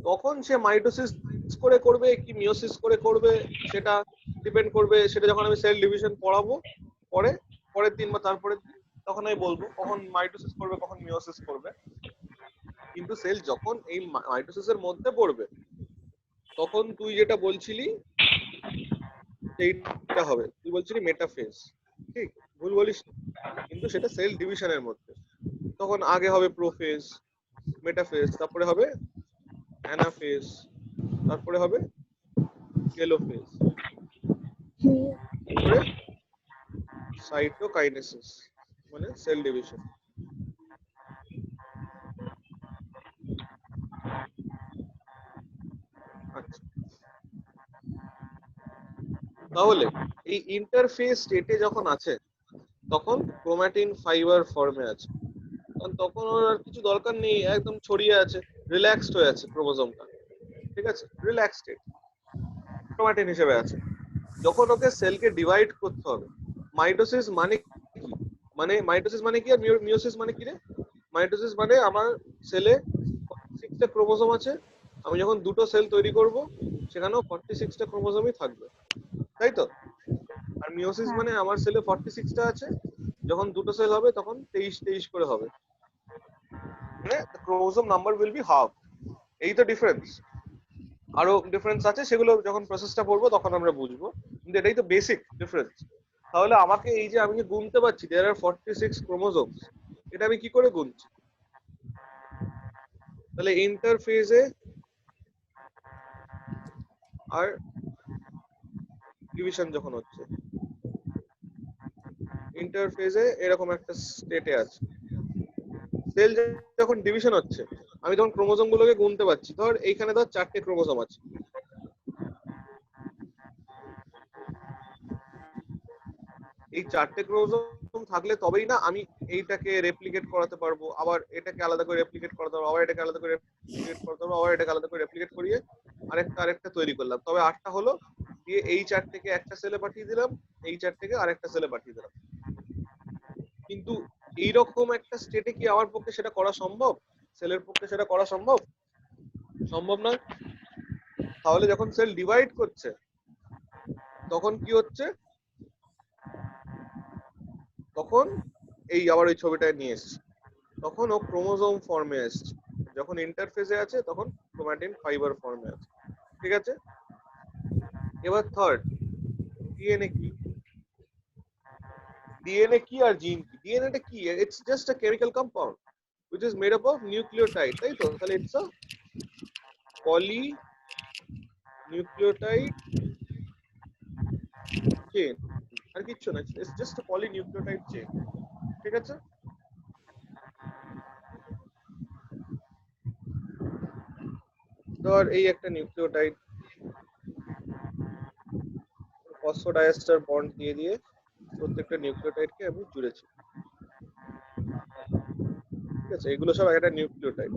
তখন সে মাইটোসিস করে করবে কি মিওসিস করে করবে সেটা ডিপেন্ড করবে। সেটা যখন আমি সেল ডিভিশন পড়াবো পরের দিন বা তারপরের দিন, তখন আমি বলবো কখন মাইটোসিস করবে কখন মিওসিস করবে। কিন্তু সেল যখন এই মাইটোসিসের মধ্যে পড়বে তখন তুই যেটা বলছিলি সেইটা হবে, তুই বলছিলি মেটাফেজ, ঠিক? ভুল বলিস না। কিন্তু সেটা সেল ডিভিশনের মধ্যে। তখন আগে হবে প্রোফেজ, মেটাফেজ, তারপরে হবে অ্যানাফেজ, তারপরে হবে টেলোফেজ, তারপরে সাইটোকাইনেসিস মানে সেল ডিভিশন। আচ্ছা, তাহলে এই ইন্টারফেজ স্টেটে যখন আছে তখন ক্রোমাটিন ফাইবার ফর্মে আছে, কারণ তখন ওর আর কিছু দরকার নেই, একদম ছড়িয়ে আছে, রিল্যাক্সড হয়ে আছে ক্রোমোজোমটা, ঠিক আছে? রিল্যাক্স স্টেট ক্রোমাটিন হিসেবে আছে। যখন ওকে সেলকে ডিভাইড করতে হবে, মাইটোসিস মানে কি? মানে মাইটোসিস মানে কি আর মিওসিস মানে কি রে? মাইটোসিস মানে আমার সেলে 46টা ক্রোমোজোম আছে, আমি যখন দুটো সেল তৈরি করব সেখানেও 46টা ক্রোমোজোমই থাকবে, তাই তো? আর মিওসিস হ্যাঁ। মানে আমার সেলে 46টা আছে, যখন দুটো সেল হবে তখন 23 করে হবে, মানে chromosome number will be half. এই তো ডিফারেন্স। আরো ডিফারেন্স আছে, সেগুলো যখন প্রসেসটা পড়বো তখন আমরা বুঝবো, কিন্তু এটাই তো বেসিক ডিফারেন্স। তাহলে আমাকে এই যে আমি যে গুনতে পারছি দেয়ার আর 46 ক্রোমোজোমস, এটা আমি কি করে গুনছি? তাহলে ইন্টারফেজে আর ডিভিশন যখন হচ্ছে, ইন্টারফেজে এরকম একটা স্টেটে আছে, সেল যখন ডিভিশন হচ্ছে আমি তখন ক্রোমোজোম গুলোকে গুনতে পারছি। ধর এইখানে ধর 4টে ক্রোমোজোম আছে, এই 4টে ক্রোমোজোম থাকলে তবেই না আমি এইটাকে রেপ্লিকেট করাতে পারবো, আবার এটাকে আলাদা করে রেপ্লিকেট করাতে পারবো, আবার এটাকে আলাদা করে রেপ্লিকেট করাতে পারবো, আবার এটাকে আলাদা করে রেপ্লিকেট করিয়ে আরেকটা তৈরি করলাম, তবে 8টা হলো। দিয়ে এই 4টেকে একটা সেলে পাঠিয়ে দিলাম, এই 4টেকে আরেকটা সেলে পাঠিয়ে দিলাম। কিন্তু এইরকম একটা স্টেটে কি আমার পক্ষে সেটা করা সম্ভব? সেলের পক্ষে সেটা করা সম্ভব? সম্ভব নয়। তাহলে যখন সেল ডিভাইড করছে তখন কি হচ্ছে? তখন এই আবার ওই ছবিটায় নিয়ে এসছে, তখন ও ক্রোমোজোম ফর্মে এসছে। যখন ইন্টারফেজে আছে তখন ক্রোমাটিন ফাইবার ফর্মে আছে, ঠিক আছে? এবার থার্ড, ডিএনএ কি? ডিএনএ কি আর জিন কি? ডিএনএ টা কি? It's just a chemical compound which is made up of nucleotide, তাই তো? তাহলে ইটস আ polynucleotide চেন, আর কিচ্ছু না, it's just a polynucleotide chain, ঠিক আছে? ধর এই একটা নিউক্লিওটাইড, ফসফোডাইএস্টার বন্ড দিয়ে দিয়ে প্রত্যেকটা নিউক্লিওটাইডকে আমি জুড়েছি, ঠিক আছে? এগুলো সব একটা নিউক্লিওটাইড।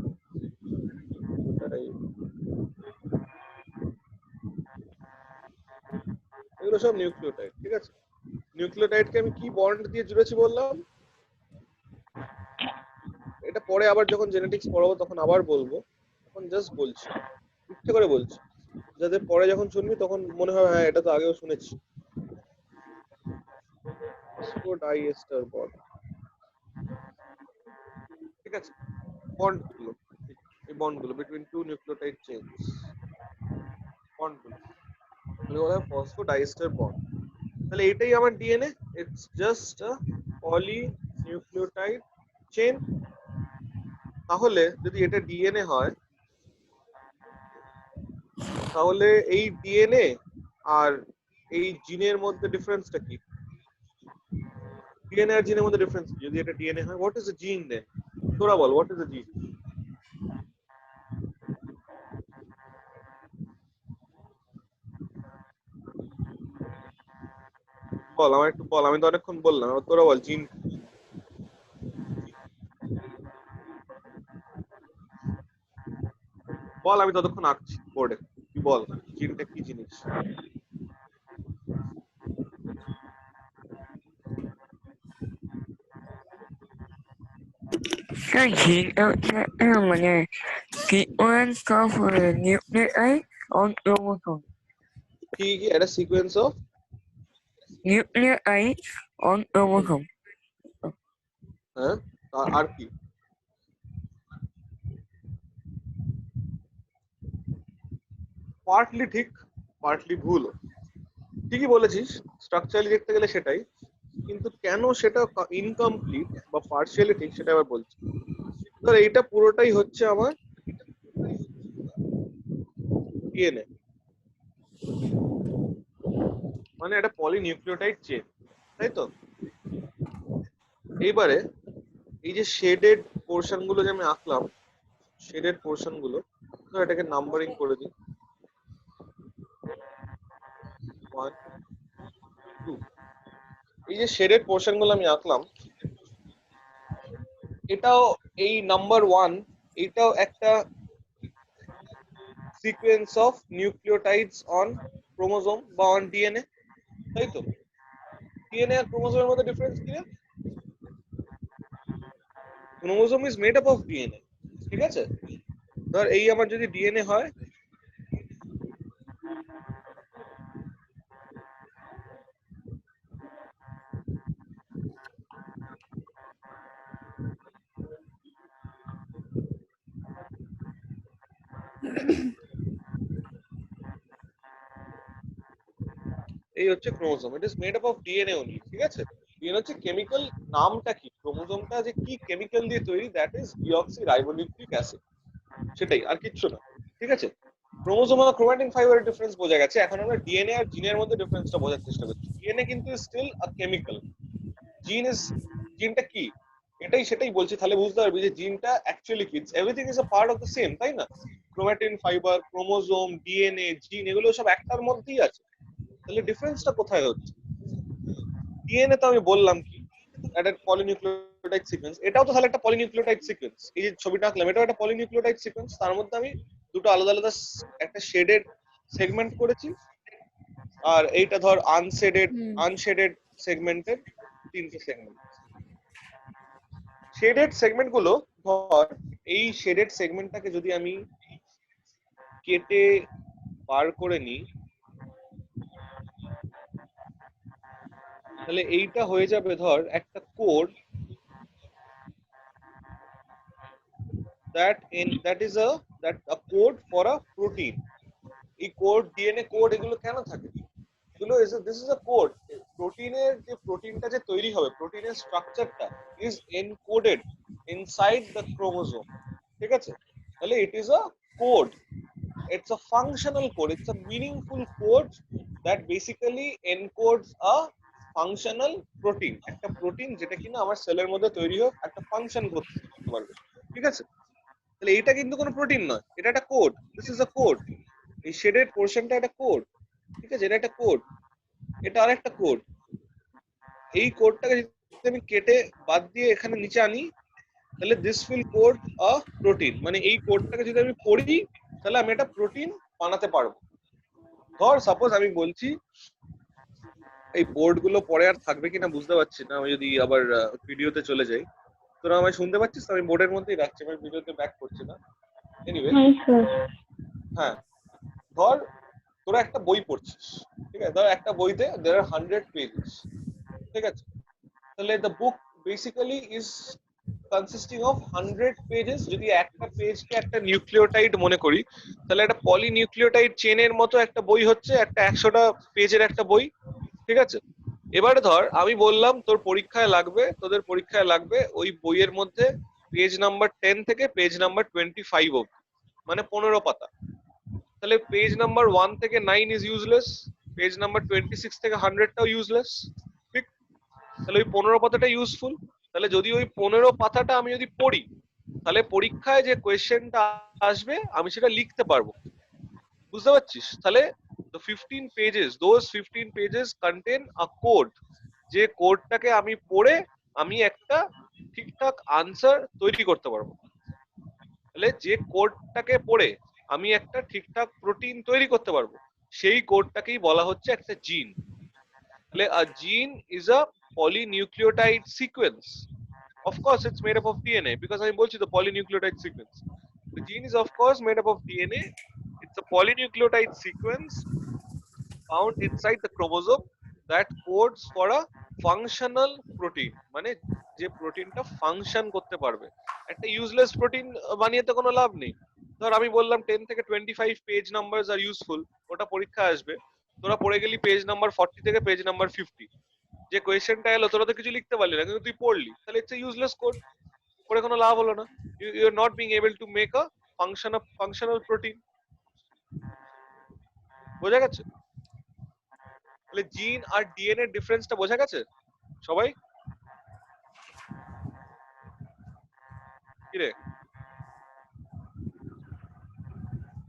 এগুলো সব নিউক্লিওটাইড, ঠিক আছে? নিউক্লিওটাইডকে আমি কি বন্ড দিয়ে জুড়েছি বললাম? এটা পরে আবার যখন জেনেটিক্স পড়াবো তখন আবার বলবো, এখন জাস্ট বলছি, ইচ্ছে করে বলছি, যাতে পরে যখন শুনবি তখন মনে হবে হ্যাঁ এটা তো আগেও শুনেছি। ফসফোডাইএস্টার বন্ড, ঠিক আছে? বন্ডগুলো, এই বন্ডগুলো বিটুইন টু নিউক্লিওটাইড চেইনস, বন্ডগুলো বলা হয় ফসফোডাইএস্টার বন্ড। তাহলে এটাই আমার DNA, it's just a polynucleotide chain. তাহলে যদি এটা ডিএনএ হয়, তাহলে এই ডিএনএ আর এই জিনের মধ্যে ডিফারেন্সটা কি? ডিএনএ আর জিনের মধ্যে ডিফারেন্স কি? যদি এটা ডিএনএ হয়, হোয়াট ইজ দ্য জিন দেন? তোরা বল, হোয়াট ইজ দ্য জিন? বল, আমার একটু বল, আমি তো অনেকক্ষণ বললাম, এবার তোরা বল জিন। বল, আমি ততক্ষণ আঁকছি বোর্ডে। তুই বল জিনটা কি জিনিস? স্যার জিন হচ্ছে মানে sequence of nucleus on chromosome. কি কি একটা sequence of nucleus on chromosome. হ্যাঁ, আর কি? পার্টলি ঠিক, পার্টলি ভুল। ঠিকই বলেছিস, স্ট্রাকচারালি দেখতে গেলে সেটাই, কিন্তু কেন সেটা ইনকমপ্লিট বা পার্শিয়ালি ঠিক সেটা আবার বলছি। ধর এইটা পুরোটাই হচ্ছে আমার ডিএনএ, মানে একটা পলিনিউক্লিওটাইড চেন, তাই তো? এইবারে এই যে শেডেড পোর্শন গুলো যে আমি আঁকলাম, শেডেড পোর্শন গুলো, ধর এটাকে নাম্বারিং করে দিই 1 2। এই যে শেডেড পোর্শন গুলো আমি আঁকলাম, এটাও এই নাম্বার 1, এটাও একটা sequence of nucleotides on chromosome বা অন ডিএনএ, তাই তো? ডিএনএ আর ক্রোমোসোমের মধ্যে ডিফারেন্স কি? Chromosome is made up of DNA, ঠিক আছে? ধর এই আমার যদি ডিএনএ হয়, এই হচ্ছে chromosome, it is made up of DNA only, ঠিক আছে? ডিএনএ হচ্ছে কেমিক্যাল, নামটা কি, ক্রোমোসোমটা যে কি কেমিক্যাল দিয়ে তৈরি, that is deoxy ribonucleic acid, সেটাই, আর কিচ্ছু না, ঠিক আছে? ক্রোমোসোম আর ক্রোমাটিন ফাইবারের ডিফারেন্স বোঝা গেছে, এখন আমরা ডিএনএ আর জিনের মধ্যে ডিফারেন্সটা বোঝার চেষ্টা করছি। ডিএনএ কিন্তু স্টিল আ কেমিক্যাল, জিন ইজ, জিনটা কি এটাই সেটাই বলছি, তাহলে বুঝতে পারবি যে জিনটা অ্যাকচুয়ালি কি, everything is a part of the same, তাই না? ক্রোমাটিন ফাইবার, ক্রোমোসোম, ডিএনএ, জিন, এগুলো সব একটার মধ্যেই আছে, তাহলে ডিফারেন্সটা কোথায় হচ্ছে? ডিএনএ তো আমি বললাম কি, একটা পলিনিউক্লিওটাইড সিকোয়েন্স, এটাও তো তাহলে একটা পলিনিউক্লিওটাইড সিকোয়েন্স। এই যে ছবিটা আঁকলাম, এটাও একটা পলিনিউক্লিওটাইড সিকোয়েন্স, তার মধ্যে আমি দুটো আলাদা আলাদা একটা শেডেড সেগমেন্ট করেছি, আর এইটা ধর আনশেডেড সেগমেন্টের তিনটে সেগমেন্ট। শেডেড সেগমেন্ট গুলো, ধর এই শেডেড সেগমেন্টটাকে যদি আমি কেটে বার করে নিই, তাহলে এইটা হয়ে যাবে ধর একটা code, that is a code for a protein. এই কোড, ডিএনএ কোড, এগুলো কেন থাকে? এগুলো দিস ইজ আ কোড। প্রোটিনের যে প্রোটিনটা যে তৈরি হবে, প্রোটিনের স্ট্রাকচারটা is encoded inside the chromosome, ঠিক আছে? তাহলে it is a code, it's a functional code, it's a meaningful code that basically encodes a functional protein, একটা প্রোটিন যেটা কিনা আমার সেলের মধ্যে তৈরি হোক একটা ফাংশন করতে পারবে, ঠিক আছে? তাহলে এটা কিন্তু কোনো প্রোটিন নয়, এটা একটা code, this is a code. এই শেডেড পোরশনটা একটা কোড, ঠিক আছে? এটা একটা কোড, এটা আরেকটা কোড। এই কোডটাকে যদি আমি কেটে বাদ দিয়ে এখানে নিচে আনি, তাহলে this will code a protein, মানে এই কোডটাকে যদি আমি পড়ি, তাহলে আমি একটা প্রোটিন বানাতে পারবো। ধর সাপোজ আমি বলছি, এই বোর্ড গুলো পরে আর থাকবে কিনা বুঝতে পারছি না, আমি যদি আবার ভিডিওতে চলে যাই, তোরা আমায় শুনতে পাচ্ছিস তো? আমি বোর্ডের মধ্যেই রাখছি, আমি ভিডিওতে ব্যাক করছি না। Anyway, Yes, sir. হ্যাঁ, ধর তোরা একটা বই পড়ছিস, ঠিক আছে? ধর একটা বইতে there are 100 pages, ঠিক আছে? তাহলে the book basically is consisting of 100 pages। যদি একটা পেজকে একটা নিউক্লিওটাইড মনে করি, তাহলে একটা পলিনিউক্লিওটাইড চেনের মতো একটা বই হচ্ছে একটা 100টা পেজের একটা বই, ঠিক আছে? এবারে ধর আমি বললাম তোর পরীক্ষায় লাগবে, তোদের পরীক্ষায় লাগবে ওই বইয়ের মধ্যে পেজ নাম্বার 10 থেকে পেজ নাম্বার 25 অবধি, মানে 15 পাতা। তাহলে পেজ নাম্বার 1 থেকে 9 ইজ ইউজলেস, পেজ নাম্বার 26 থেকে 100টাও ইউজলেস, ঠিক? তাহলে ওই 15 পাতাটা ইউজফুল। তাহলে যদি ওই 15 পাতাটা আমি যদি পড়ি, তাহলে পরীক্ষায় যে কোয়েশ্চেনটা আসবে আমি সেটা লিখতে পারবো। বুঝতে পারছিস? তাহলে the 15 pages, those 15 pages contain a code, যে কোডটাকে আমি পড়ে আমি একটা ঠিকঠাক আনসার তৈরি করতে পারবো। তাহলে যে কোডটাকে পড়ে আমি একটা ঠিকঠাক প্রোটিন তৈরি করতে পারবো, সেই কোডটাকেই বলা হচ্ছে একটা জিন। তাহলে a gene is a polynucleotide sequence. Of course it's made up of DNA, because আমি বলছি তো polynucleotide sequence. The gene is of course made up of DNA. It's a polynucleotide sequence found inside the chromosome that codes for a functional protein, মানে যে প্রোটিনটা ফাংশন করতে পারবে। একটা ইউজলেস প্রোটিন বানিয়ে তো কোনো লাভ নেই। ধর আমি বললাম 10 থেকে 25 পেজ নাম্বারস আর ইউজফুল, ওটা পরীক্ষা আসবে, তোরা পড়ে গেলি পেজ নাম্বার 40 থেকে পেজ নাম্বার 50, যে কোয়েশ্চেনটা এলো তোরা তো কিছু লিখতে পারলি না, কিন্তু তুই পড়লি, তাহলে ইটস এ ইউজলেস কোড, পড়ে কোনো লাভ হলো না। You are not being able to make a functional protein. বোঝা গেছে? তাহলে জিন আর ডিএনএ ডিফারেন্সটা বোঝা গেছে সবাই? কি রে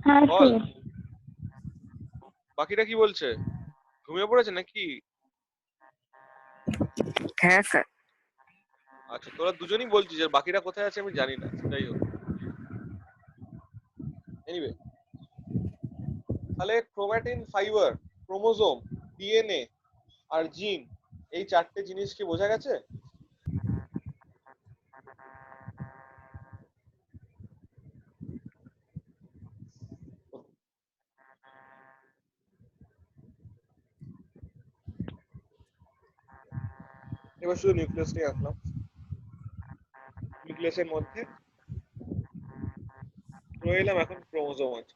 হ্যাঁ বল, স্যার। বাকিরা কি বলছে? ঘুমিয়ে পড়েছে নাকি? হ্যাঁ স্যার। আচ্ছা, তোরা দুজনই বলছিস, আর বাকিরা কোথায় আছে আমি জানি না। যাই হোক, এনিওয়ে, তাহলে ক্রোমাটিন, ফাইবার, ক্রোমোজোম, ডিএনএ আর জিন, এই চারটে জিনিস কি বোঝা গেছে? এবার শুধু নিউক্লিয়াসটাই আঁকলাম। নিউক্লিয়াসের মধ্যে রয়ে এলাম, এখন ক্রোমোজোম আছে।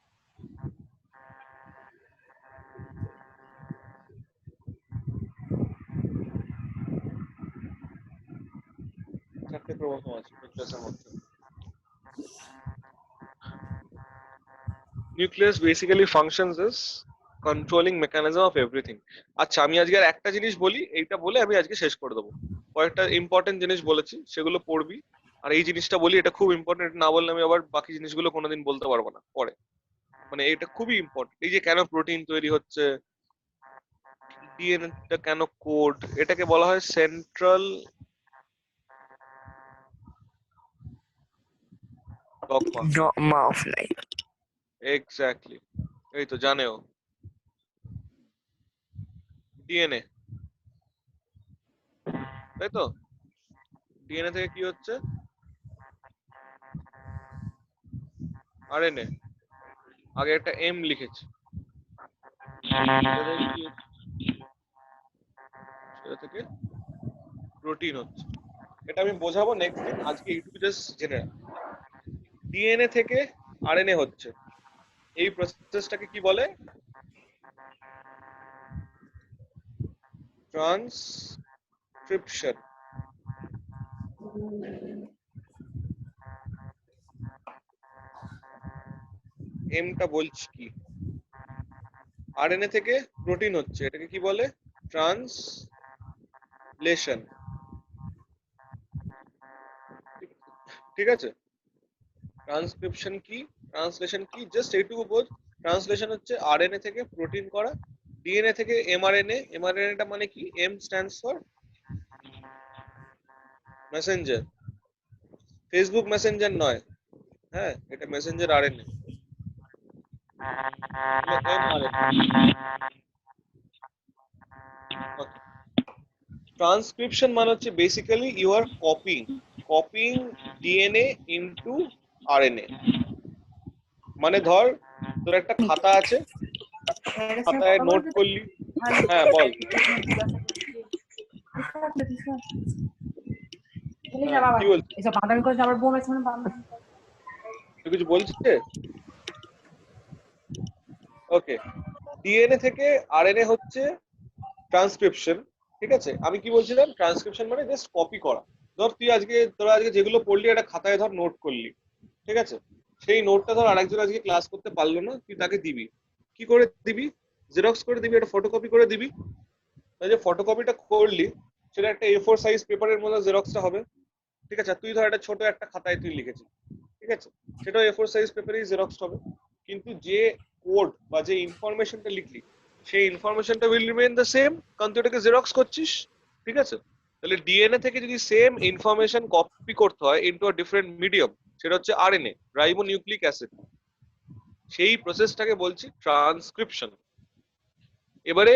চারটে ক্রোমোজোম আছে নিউক্লিয়াসের মধ্যে। Nucleus basically functions S controlling mechanism of everything. আচ্ছা, আমি আজকে আর একটা জিনিস বলি, এইটা বলে আমি আজকে শেষ করে দেবো। কয়েকটা ইম্পর্টেন্ট জিনিস বলেছি, সেগুলো পড়বি। আর এই জিনিসটা বলি, এটা খুব ইম্পর্টেন্ট, না বললে আমি আবার বাকি জিনিসগুলো কোনোদিন বলতে পারবো না পরে। মানে এটা খুবই ইম্পর্টেন্ট, এই যে কেন প্রোটিন তৈরি হচ্ছে, ডিএনএটা কেন কোড, এটাকে বলা হয় central dogma. Dogma of life. Exactly, এই তো জানেও। ডিএনএ, তাই তো? ডিএনএ থেকে কি হচ্ছে? আরএনএ। আগে একটা এম লিখেছি, সেটা থেকে প্রোটিন হচ্ছে। এটা আমি বোঝাবো নেক্সট দিন, আজকে এইটুকু জাস্ট জেনে রাখ। ডিএনএ থেকে আরএনএ হচ্ছে, এই প্রসেসটাকে কি বলে? ট্রান্সক্রিপশন। এমটা বলছি কি? আরএনএ থেকে প্রোটিন হচ্ছে, এটাকে কি বলে? ট্রান্সলেশন। ঠিক আছে? ট্রান্সক্রিপশন কি, ট্রান্সলেশন কি, জাস্ট এইটুকু বোঝ। ট্রান্সলেশন হচ্ছে আরএনএ থেকে প্রোটিন করা, ডিএনএ থেকে এমআরএনএ। এমআরএনএটা মানে কি? M stands for messenger. Facebook messenger নয়, হ্যাঁ, এটা মেসেঞ্জার আরএনএ, ট্রান্সক্রিপশন মানে হচ্ছে basically you are copying DNA into RNA. মানে ধর তোর একটা খাতা আছে, খাতায় নোট করলি। হ্যাঁ বল। কি বলছিস? তুই কিছু বলছিস? ওকে, ডিএনএ থেকে আরএনএ হচ্ছে ট্রান্সক্রিপশন। ঠিক আছে, আমি কি বলছিলাম? ট্রান্সক্রিপশন মানে জাস্ট কপি করা। ধর তোরা আজকে যেগুলো পড়লি একটা খাতায় ধর নোট করলি, ঠিক আছে? সেই নোটটা ধর আরেকজন আজকে ক্লাস করতে পারলো না, তুই তাকে দিবি। কি করে দিবি? জেরক্স করে দিবি, একটা ফটোকপি করে দিবি। তাই যে ফটোকপিটা করলি, সেটা একটা A4 সাইজ পেপারের মধ্যে জেরক্সটা হবে, ঠিক আছে? তুই ধর একটা ছোট একটা খাতায় তুই লিখেছিস, ঠিক আছে, সেটাও A4 সাইজ পেপারেই জেরক্স হবে, কিন্তু যে কোড বা যে ইনফরমেশনটা লিখলি সেই ইনফরমেশনটা উইল রিমেইন দ্য সেম, কারণ তুই এটাকে জেরক্স করছিস, ঠিক আছে? তাহলে ডিএনএ থেকে যদি সেম ইনফরমেশন কপি করতে হয় ইনটু আ ডিফারেন্ট মিডিয়াম, সেটা হচ্ছে আরএনএ, রাইবোনিউক্লিক অ্যাসিড, সেই প্রসেসটাকে বলছি ট্রান্সক্রিপশন। এবারে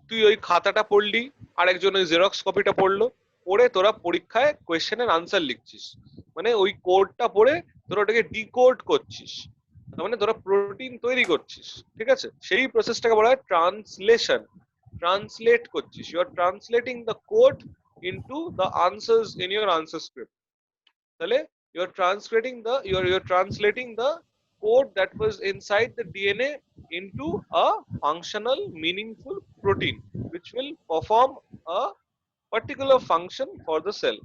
তুই ওই খাতাটা পড়লি, আরেকজন ওই জেরক্স কপিটা পড়লো, পড়ে তোরা পরীক্ষায় কোয়েশ্চেনের আনসার লিখছিস, মানে ওই কোডটা পড়ে তোরা ওটাকে ডিকোড করছিস, তার মানে তোরা প্রোটিন তৈরি করছিস, ঠিক আছে? সেই প্রসেসটাকে বলা হয় ট্রান্সলেশন। ট্রান্সলেট করছিস, you are translating the code into the answers in your answer script. তাহলে you are translating the code that was inside the DNA into a functional meaningful protein which will perform a particular function for the cell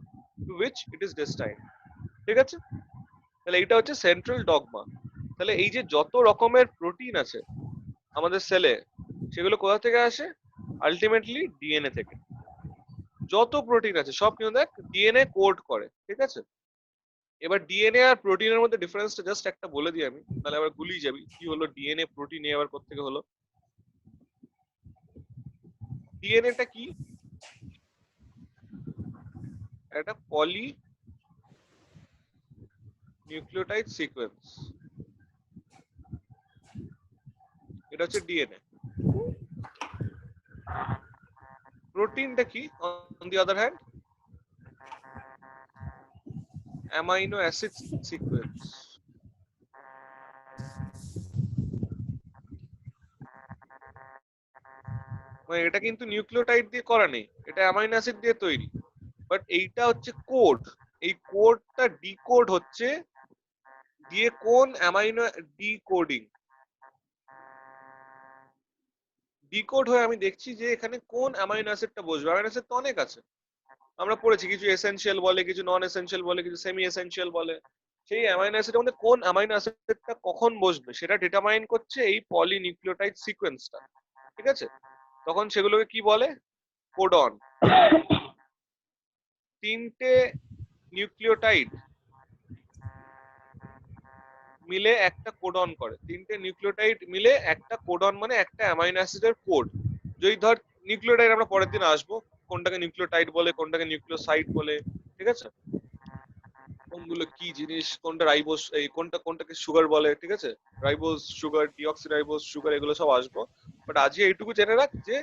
to which it is destined, ঠিক আছে? তাহলে এইটা হচ্ছে সেন্ট্রাল ডগমা। তাহলে এই যে যত রকমের প্রোটিন আছে আমাদের সেলে, সেগুলো কোথা থেকে আসে? আলটিমেটলি ডিএনএ থেকে। যত প্রোটিন আছে সব কিন্তু দেখ ডিএনএ কোড করে, ঠিক আছে? এবার ডিএনএ আর প্রোটিনের মধ্যে ডিফারেন্সটা জাস্ট একটা বলে দিই আমি, তাহলে আবার গুলিয়ে যাবি কি হলো ডিএনএ প্রোটিন আবার কোত্থেকে হলো। ডিএনএটা কি? একটা পলি নিউক্লিওটাইড সিকোয়েন্স, এটা হচ্ছে ডিএনএ। প্রোটিনটা কি on the other hand? Amino acid sequence. মানে এটা কিন্তু নিউক্লিওটাইড দিয়ে করা নেই, এটা অ্যামাইনো অ্যাসিড দিয়ে তৈরি, বাট এইটা হচ্ছে কোড। এই কোডটা ডিকোড হচ্ছে দিয়ে কোন অ্যামাইনো ডিকোডিং, ডিকোড হয়ে আমি দেখছি যে এখানে কোন অ্যামাইনো অ্যাসিডটা বসবে। অ্যামাইনো অ্যাসিড তো অনেক আছে, আমরা পড়েছি কিছু এসেনশিয়াল বলে, কিছু নন এসেনশিয়াল বলে, কিছু সেমি এসেনশিয়াল বলে। সেই অ্যামাইনো অ্যাসিডের মধ্যে কোন অ্যামাইনো অ্যাসিডটা কখন বসবে সেটা ডিটারমাইন করছে এই পলিনিউক্লিওটাইড সিকোয়েন্সটা, ঠিক আছে? তখন সেগুলোকে কি বলে? কোডন। তিনটে নিউক্লিওটাইড মিলে একটা কোডন করে, তিনটে নিউক্লিওটাইড মিলে একটা কোডন, মানে একটা অ্যামাইনো অ্যাসিডের কোড। যদি ধর নিউক্লিওটাইড আমরা পরের দিন আসবো, কোনটাকে নিউক্লিওটাইড বলে, কোনটাকে নিউক্লিওসাইড বলে, ঠিক আছে? কোনগুলো কি জিনিস, কোনটা রাইবোস, এই কোনটাকে সুগার বলে, ঠিক আছে? রাইবোস সুগার, ডিঅক্সিরাইবোস সুগার, এগুলো সব আসবো। বাট আজকে এইটুকু জেনে রাখ যে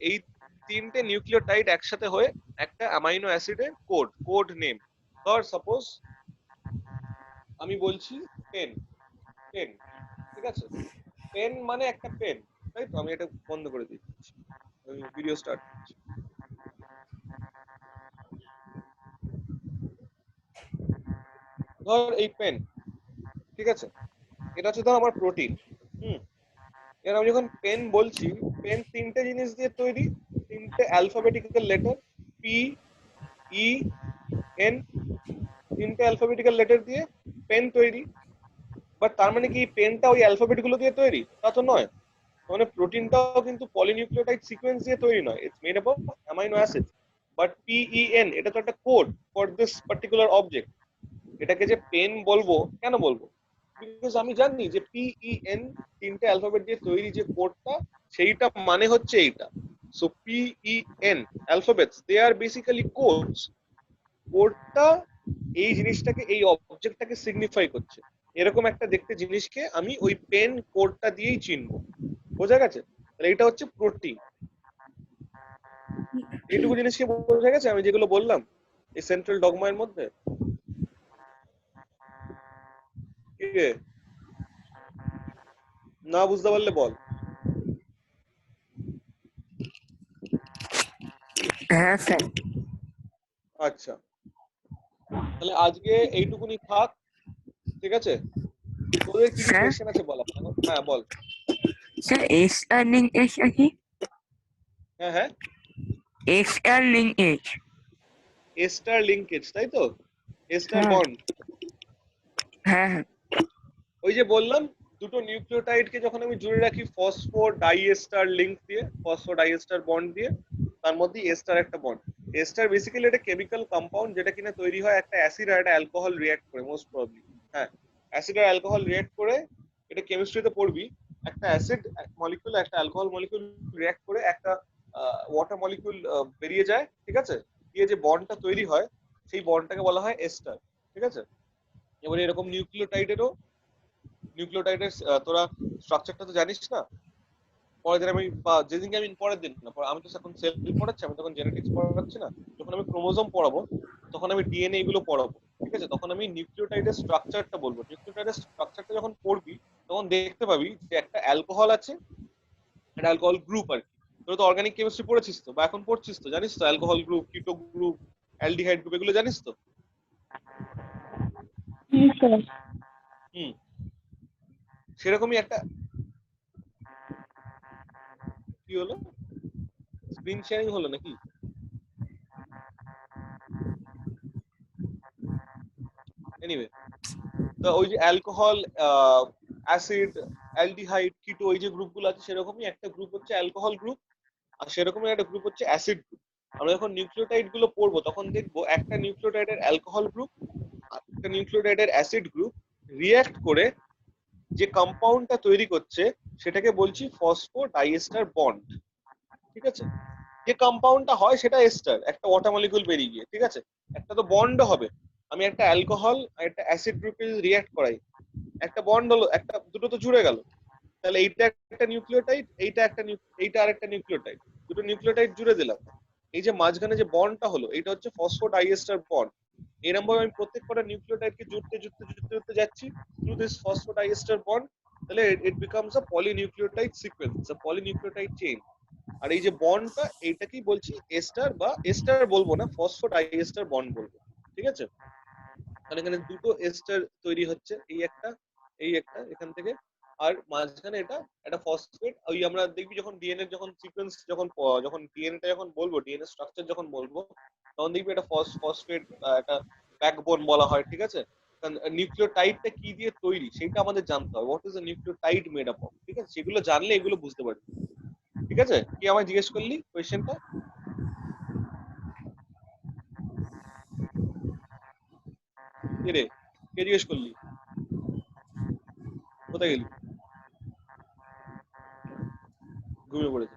এই তিনটে নিউক্লিওটাইড একসাথে হয়ে একটা অ্যামাইনো অ্যাসিডের কোড নেম। ধর সাপোজ আমি বলছি পেন, পেন, ঠিক আছে? পেন মানে একটা পেন, তাই তো? আমি এটা বন্ধ করে দিচ্ছি, ভিডিও স্টার্ট করছি। ধর এই পেন, ঠিক আছে, এটা হচ্ছে ধর আমার প্রোটিন। এবার আমি যখন পেন বলছি, পেন তিনটে জিনিস দিয়ে তৈরি, তিনটে alphabetical letter, P E N, তিনটে অ্যালফাবেটিক্যাল লেটার দিয়ে পেন তৈরি। বাট তার মানে কি পেনটা ওই অ্যালফাবেট গুলো দিয়ে তৈরি? তা তো নয়। মানে প্রোটিনটাও কিন্তু পলিনিউক্লিওটাইড সিকোয়েন্স দিয়ে তৈরি নয়, it's made up of amino acids. But PEN এটা তো একটা code for this particular object. এটাকে যে পেন বলবো, কেন বলবো? বিকজ আমি জানি যে PEN তিনটে অ্যালফাবেট দিয়ে তৈরি যে কোডটা, সেইটা মানে হচ্ছে এইটা। সো PEN অ্যালফাবেটস, দে আর বেসিক্যালি কোডস। কোডটা এই জিনিসটাকে, এই অবজেক্টটাকে সিগনিফাই করছে। এরকম একটা দেখতে জিনিসকে আমি ওই পেন কোডটা দিয়েই চিনবো। বোঝা গেছে? তাহলে এটা হচ্ছে প্রোটিন। এইটুকু জিনিসকে বোঝা গেছে আমি যেগুলো বললাম এই সেন্ট্রাল ডগমা এর মধ্যে? কি রে, না বুঝতে পারলে বল। হ্যাঁ স্যার। আচ্ছা, তাহলে আজকে এইটুকুনি থাক, ঠিক আছে? তোদের কি কি স্যার? কোশ্চেন আছে বল এখন? হ্যাঁ বল। স্যার এক্সট্রা লিঙ্কেজ কি? হ্যাঁ হ্যাঁ, এক্সট্রা লিঙ্কেজ। এস্টার লিংকেজ, তাই তো? এস্টার হ্যাঁ। বন্ড। হ্যাঁ হ্যাঁ। ওই যে বললাম দুটো নিউক্লিওটাইডকে যখন আমি জুড়ে রাখি ফসফো ডাইএস্টার লিংক দিয়ে, ফসফো ডাইএস্টার বন্ড দিয়ে, তার মধ্যে এস্টার একটা বন্ড। এস্টার বেসিক্যালি একটা কেমিক্যাল কম্পাউন্ড যেটা কিনা তৈরি হয় একটা অ্যাসিড আর একটা অ্যালকোহল রিঅ্যাক্ট করে মোস্ট প্রবাবলি। হ্যাঁ, অ্যাসিড আর অ্যালকোহল রিঅ্যাক্ট করে, এটা কেমিস্ট্রিতে পড়বি, একটা অ্যাসিড মলিকিউল একটা অ্যালকোহল মলিকিউল রিঅ্যাক্ট করে একটা ওয়াটার মলিকিউল বেরিয়ে যায়, ঠিক আছে? দিয়ে যে বন্ডটা তৈরি হয় সেই বন্ডটাকে বলা হয় এস্টার, ঠিক আছে? এবারে এরকম নিউক্লিওটাইডের তোরা স্ট্রাকচারটা তো জানিস না। পরের দিন আমি বা যেদিনকে আমি পরের দিন না, আমি তো এখন সেল পড়াচ্ছি, আমি তখন জেনেটিক্স পড়াচ্ছি না, যখন আমি ক্রোমোজোম পড়াবো তখন আমি ডিএনএ এগুলো পড়াবো, ঠিক আছে? তখন আমি নিউক্লিওটাইডের স্ট্রাকচারটা বলবো। নিউক্লিওটাইডের স্ট্রাকচারটা যখন পড়বি তখন দেখতে পাবি যে একটা অ্যালকোহল আছে, একটা অ্যালকোহল গ্রুপ আর কি। তোরা তো অর্গানিক কেমিস্ট্রি পড়েছিস তো, বা এখন পড়ছিস তো, জানিস তো অ্যালকোহল গ্রুপ, কিটো গ্রুপ, অ্যালডিহাইড গ্রুপ, এগুলো জানিস তো? Yes, sir. হুম, সেরকমই একটা কি হলো, স্ক্রিন শেয়ারিং হলো নাকি? এনিওয়ে, তো ওই যে অ্যালকোহল, অ্যাসিড, অ্যালডিহাইড, কিটো, ওই যে গ্রুপগুলো আছে সেরকমই একটা গ্রুপ হচ্ছে অ্যালকোহল গ্রুপ, আর সেরকমই একটা গ্রুপ হচ্ছে অ্যাসিড গ্রুপ। আমরা যখন নিউক্লিওটাইড গুলো পড়বো তখন দেখবো একটা নিউক্লিওটাইডের অ্যালকোহল গ্রুপ আর একটা নিউক্লিওটাইডের অ্যাসিড গ্রুপ রিঅ্যাক্ট করে যে কম্পাউন্ডটা তৈরি করছে সেটাকে বলছি ফসফোডাইএস্টার বন্ড, ঠিক আছে? যে কম্পাউন্ডটা হয় সেটা এস্টার, একটা ওয়াটার মলিকিউল বেরিয়ে গিয়ে, ঠিক আছে? একটা তো বন্ড হবে। আমি একটা অ্যালকোহল আর একটা অ্যাসিড গ্রুপকে রিঅ্যাক্ট করাই, একটা বন্ড হলো, একটা দুটো তো জুড়ে গেল। তাহলে এইটা একটা নিউক্লিওটাইড, এইটা আর একটা নিউক্লিওটাইড, দুটো নিউক্লিওটাইড জুড়ে দিলাম। এই যে মাঝখানে যে বন্ডটা হলো এটা হচ্ছে ফসফোডাইএস্টার বন্ড। এরকম ভাবে আমি প্রত্যেক কটা নিউক্লিওটাইডকে জুড়তে যাচ্ছি থ্রু দিস ফসফোডাইএস্টার বন্ড। তাহলে it becomes a polynucleotide sequence, a polynucleotide chain. আর এই যে বন্ডটা এইটাকেই বলছি এস্টার, বা এস্টার বলবো না, ফসফোডাইএস্টার বন্ড বলবো, ঠিক আছে? তাহলে এখানে দুটো এস্টার তৈরি হচ্ছে, এই একটা এখান থেকে, আর মাঝখানে এটা একটা ফসফেট। ওই আমরা দেখবি যখন ডিএনএ যখন সিকোয়েন্স যখন ডিএনএটা যখন বলবো, ডিএনএ স্ট্রাকচার যখন বলবো তখন দেখবি একটা ফসফেট, একটা ব্যাকবোন বলা হয়, ঠিক আছে? কারণ নিউক্লিওটাইডটা কি দিয়ে তৈরি সেটা আমাদের জানতে হবে, what is a nucleotide made up of, ঠিক আছে? সেগুলো জানলে এগুলো বুঝতে পারবি, ঠিক আছে? কি আমায় জিজ্ঞেস করলি কোয়েশ্চেনটা? কে রে, কে জিজ্ঞেস করলি? কোথায় গেলি? ঘুমিয়ে পড়েছে?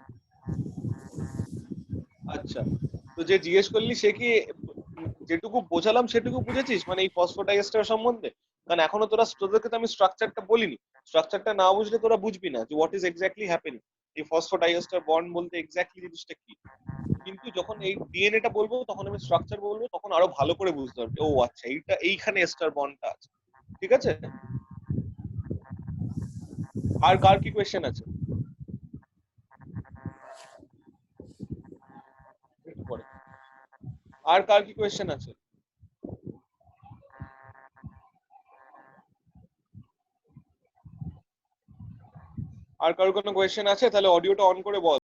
আচ্ছা, তো যে জিজ্ঞেস করলি সে কি যেটুকু বোঝালাম সেটুকু বুঝেছিস, মানে এই ফসফোডাইএস্টার সম্বন্ধে? কারণ এখনো তোদেরকে তো আমি স্ট্রাকচারটা বলিনি। স্ট্রাকচারটা না বুঝলে তোরা বুঝবি না যে হোয়াট ইজ এক্স্যাক্টলি হ্যাপেনিং, এই ফসফোডাইএস্টার বন্ড বলতে এক্স্যাক্টলি জিনিসটা কি। কিন্তু যখন এই ডিএনএটা বলবো তখন আমি স্ট্রাকচার বলবো, তখন আরো ভালো করে বুঝতে পারবি, ও আচ্ছা এইখানে এস্টার বন্ডটা আছে, ঠিক আছে? আর কার কি কোয়েশ্চেন আছে? একটু পরে। আর কার কি কোয়েশ্চেন আছে? আর কারোর কোনো কোয়েশ্চেন আছে? তাহলে অডিওটা অন করে বল।